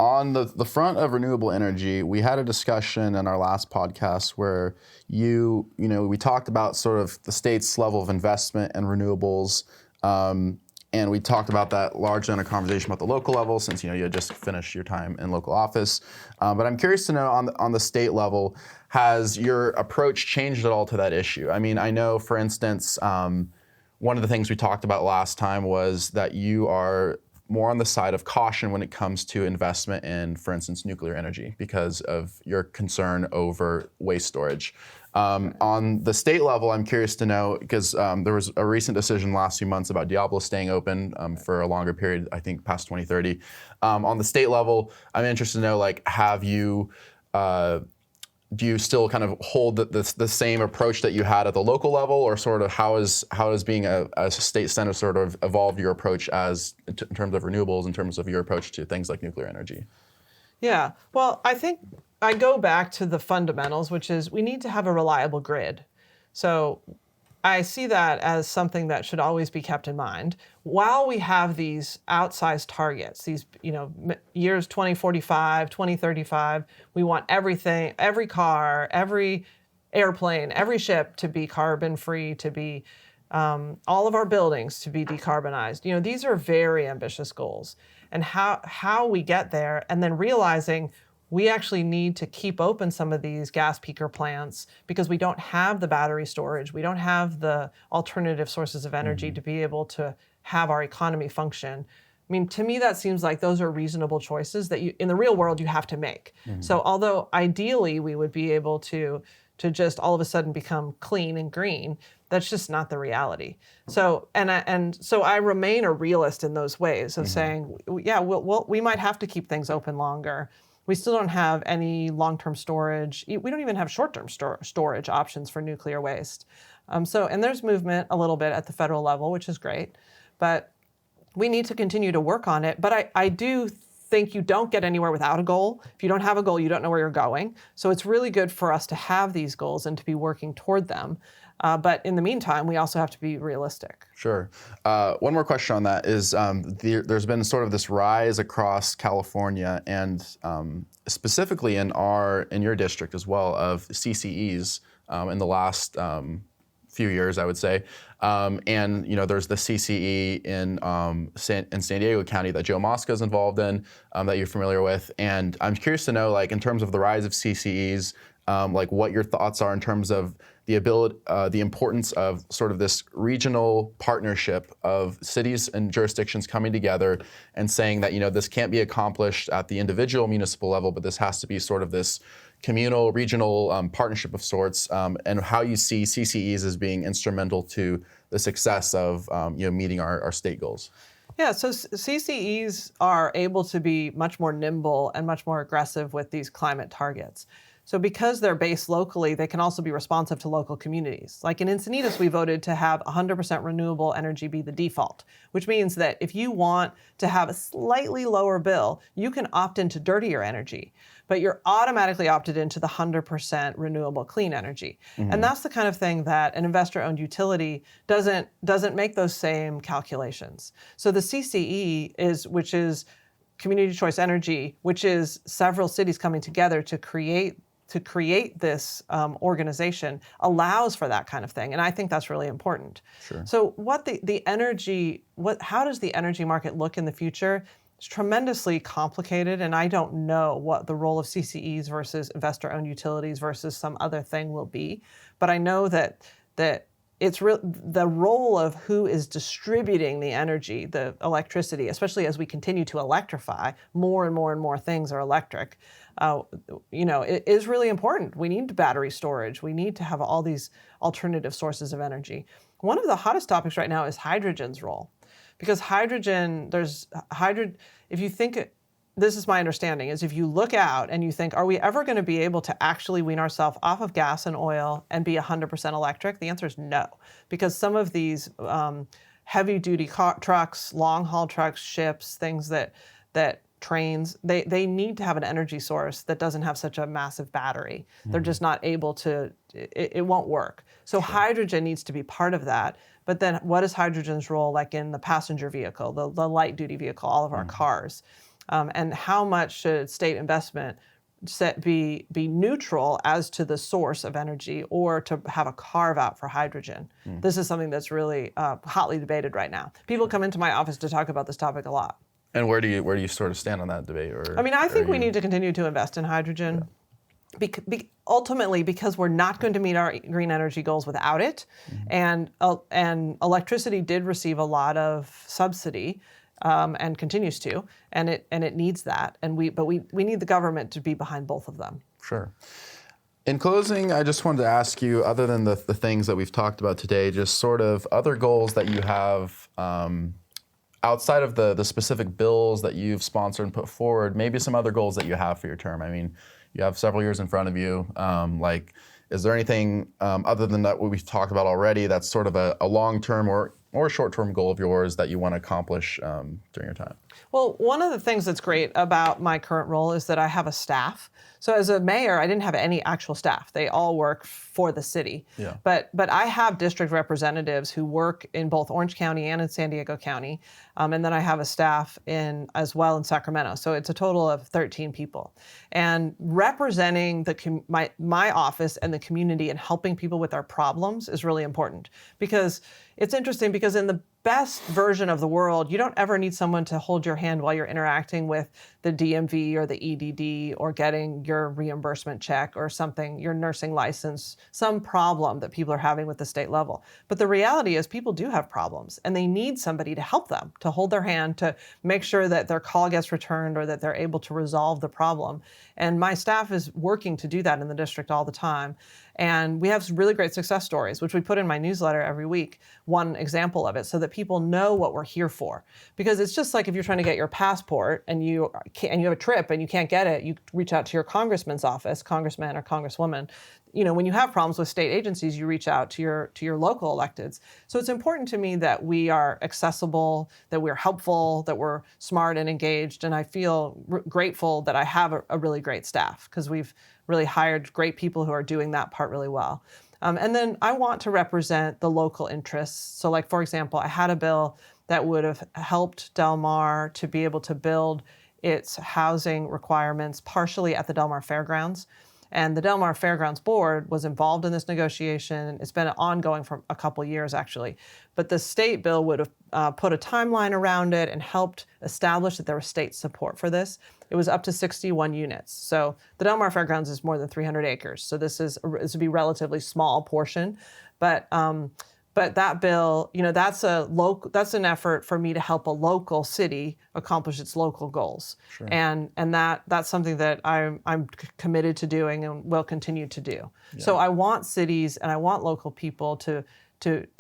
On the front of renewable energy, we had a discussion in our last podcast where we talked about sort of the state's level of investment in renewables, and we talked about that largely in a conversation about the local level, since you had just finished your time in local office. But I'm curious to know on the state level, has your approach changed at all to that issue? I mean, I know, for instance, one of the things we talked about last time was that you are more on the side of caution when it comes to investment in, for instance, nuclear energy, because of your concern over waste storage. On the state level, I'm curious to know, because there was a recent decision last few months about Diablo staying open for a longer period, I think past 2030. On the state level, I'm interested to know, have you, do you still kind of hold the same approach that you had at the local level, or sort of how is being a state senator sort of evolved your approach in terms of renewables, in terms of your approach to things like nuclear energy? Yeah, well, I think I go back to the fundamentals, which is we need to have a reliable grid. So I see that as something that should always be kept in mind. While we have these outsized targets, these years 2045, 2035, we want everything, every car, every airplane, every ship to be carbon free, to be all of our buildings to be decarbonized. These are very ambitious goals. And how we get there, and then realizing we actually need to keep open some of these gas peaker plants because we don't have the battery storage. We don't have the alternative sources of energy to be able to have our economy function. I mean, to me, that seems like those are reasonable choices that in the real world you have to make. Mm-hmm. So although ideally we would be able to just all of a sudden become clean and green, that's just not the reality. So so I remain a realist in those ways of saying, yeah, we might have to keep things open longer. We still don't have any long-term storage. We don't even have short-term storage options for nuclear waste. And there's movement a little bit at the federal level, which is great, but we need to continue to work on it. But I do think you don't get anywhere without a goal. If you don't have a goal, you don't know where you're going. So it's really good for us to have these goals and to be working toward them. But in the meantime, we also have to be realistic. Sure. One more question on that is there's been sort of this rise across California and specifically in your district as well of CCEs in the last few years, I would say. And there's the CCE in San Diego County that Joe Mosca is involved in that you're familiar with. And I'm curious to know, like, in terms of the rise of CCEs, like what your thoughts are in terms of the importance of sort of this regional partnership of cities and jurisdictions coming together and saying that, this can't be accomplished at the individual municipal level, but this has to be sort of this communal, regional partnership of sorts, and how you see CCEs as being instrumental to the success of meeting our state goals. Yeah, so CCEs are able to be much more nimble and much more aggressive with these climate targets. So because they're based locally, they can also be responsive to local communities. Like in Encinitas, we voted to have 100% renewable energy be the default, which means that if you want to have a slightly lower bill, you can opt into dirtier energy, but you're automatically opted into the 100% renewable clean energy. Mm-hmm. And that's the kind of thing that an investor-owned utility doesn't make those same calculations. So the CCE which is Community Choice Energy, which is several cities coming together to create this organization, allows for that kind of thing, and I think that's really important. Sure. So, how does the energy market look in the future? It's tremendously complicated, and I don't know what the role of CCEs versus investor-owned utilities versus some other thing will be. But I know that it's the role of who is distributing the energy, the electricity, especially as we continue to electrify, more and more and more things are electric. It is really important. We need battery storage. We need to have all these alternative sources of energy. One of the hottest topics right now is hydrogen's role. Because if you think, this is my understanding, is if you look out and you think, are we ever going to be able to actually wean ourselves off of gas and oil and be 100% electric? The answer is no. Because some of these heavy-duty trucks, long-haul trucks, ships, things that trains, they need to have an energy source that doesn't have such a massive battery. Mm-hmm. They're just not able to, it won't work. So sure. Hydrogen needs to be part of that. But then what is hydrogen's role like in the passenger vehicle, the light-duty vehicle, all of our cars? And how much should state investment be neutral as to the source of energy or to have a carve-out for hydrogen? This is something that's really hotly debated right now. People come into my office to talk about this topic a lot. And where do you sort of stand on that debate? I think we need to continue to invest in hydrogen. Yeah. Ultimately, because we're not going to meet our green energy goals without it, and electricity did receive a lot of subsidy, and continues to, and it needs that, but we need the government to be behind both of them. Sure. In closing, I just wanted to ask you, other than the things that we've talked about today, just sort of other goals that you have. Outside of the specific bills that you've sponsored and put forward, maybe some other goals that you have for your term. I mean, you have several years in front of you. Is there anything other than that what we've talked about already that's sort of a long-term or a short-term goal of yours that you want to accomplish during your time? Well, one of the things that's great about my current role is that I have a staff. So as a mayor, I didn't have any actual staff. They all work for the city. Yeah. But I have district representatives who work in both Orange County and in San Diego County. And then I have a staff as well in Sacramento. So it's a total of 13 people. And representing my office and the community and helping people with their problems is really important. Because it's interesting because in the best version of the world, you don't ever need someone to hold your hand while you're interacting with the DMV or the EDD or getting your reimbursement check or something, your nursing license, some problem that people are having with the state level. But the reality is people do have problems and they need somebody to help them, to hold their hand, to make sure that their call gets returned or that they're able to resolve the problem. And my staff is working to do that in the district all the time. And we have really great success stories, which we put in my newsletter every week, one example of it, so that people know what we're here for. Because it's just like if you're trying to get your passport and you have a trip and you can't get it, you reach out to your congressman's office, congressman or congresswoman. When you have problems with state agencies, you reach out to your local electeds. So it's important to me that we are accessible, that we're helpful, that we're smart and engaged. And I feel grateful that I have a really great staff, because we've really hired great people who are doing that part really well. And then I want to represent the local interests. So like, for example, I had a bill that would have helped Del Mar to be able to build its housing requirements partially at the Del Mar Fairgrounds. And the Del Mar Fairgrounds Board was involved in this negotiation. It's been ongoing for a couple years, actually. But the state bill would have put a timeline around it and helped establish that there was state support for this. It was up to 61 units. So the Del Mar Fairgrounds is more than 300 acres. So this would be a relatively small portion. But that bill, that's an effort for me to help a local city accomplish its local goals. Sure. And that's something that I'm committed to doing and will continue to do. Yeah. So I want cities and I want local people to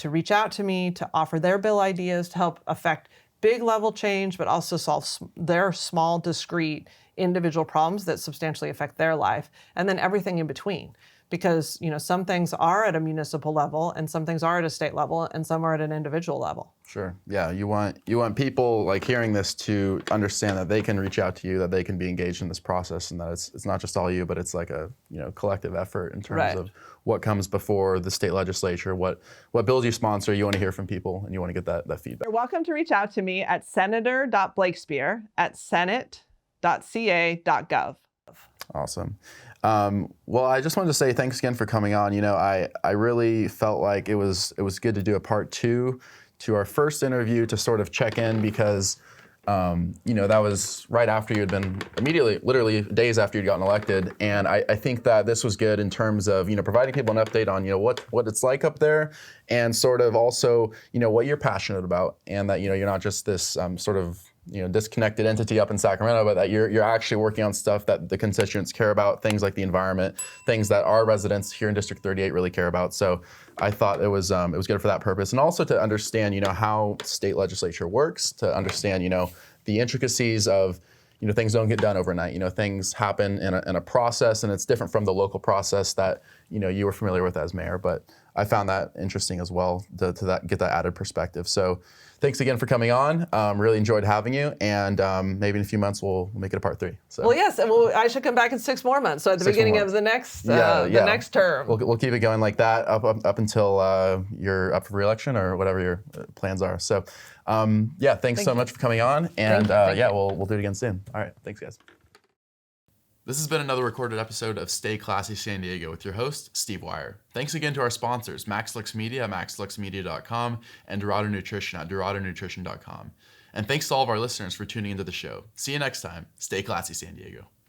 reach out to me, to offer their bill ideas to help affect big level change, but also solve their small, discrete, individual problems that substantially affect their life, and then everything in between. Because some things are at a municipal level, and some things are at a state level, and some are at an individual level. Sure. Yeah. You want people like hearing this to understand that they can reach out to you, that they can be engaged in this process, and that it's not just all you, but it's like a collective effort in terms of what comes before the state legislature, what bills you sponsor. You want to hear from people, and you want to get that feedback. You're welcome to reach out to me at senator.blakespear@senate.ca.gov. Awesome. Well, I just wanted to say thanks again for coming on. I really felt like it was good to do a part 2 to our first interview to sort of check in, because that was right after you had been literally days after you'd gotten elected. And I think that this was good in terms of, providing people an update on, what it's like up there, and sort of also, what you're passionate about, and that, you're not just this sort of disconnected entity up in Sacramento, but that you're actually working on stuff that the constituents care about, things like the environment, things that our residents here in District 38 really care about. So I thought it was good for that purpose, and also to understand how state legislature works, to understand the intricacies of things don't get done overnight. Things happen in a process, and it's different from the local process that you were familiar with as mayor. But I found that interesting as well to get that added perspective. So thanks again for coming on. Really enjoyed having you, and maybe in a few months we'll make it a part 3. So. Well, yes, I should come back in 6 more months. So at the beginning of the next next term, we'll keep it going like that up until you're up for re-election or whatever your plans are. So thanks so much for coming on, and we'll do it again soon. All right, thanks guys. This has been another recorded episode of Stay Classy San Diego with your host, Steve Wire. Thanks again to our sponsors, MaxLux Media at maxluxmedia.com and Dorado Nutrition at doradonutrition.com. And thanks to all of our listeners for tuning into the show. See you next time. Stay classy, San Diego.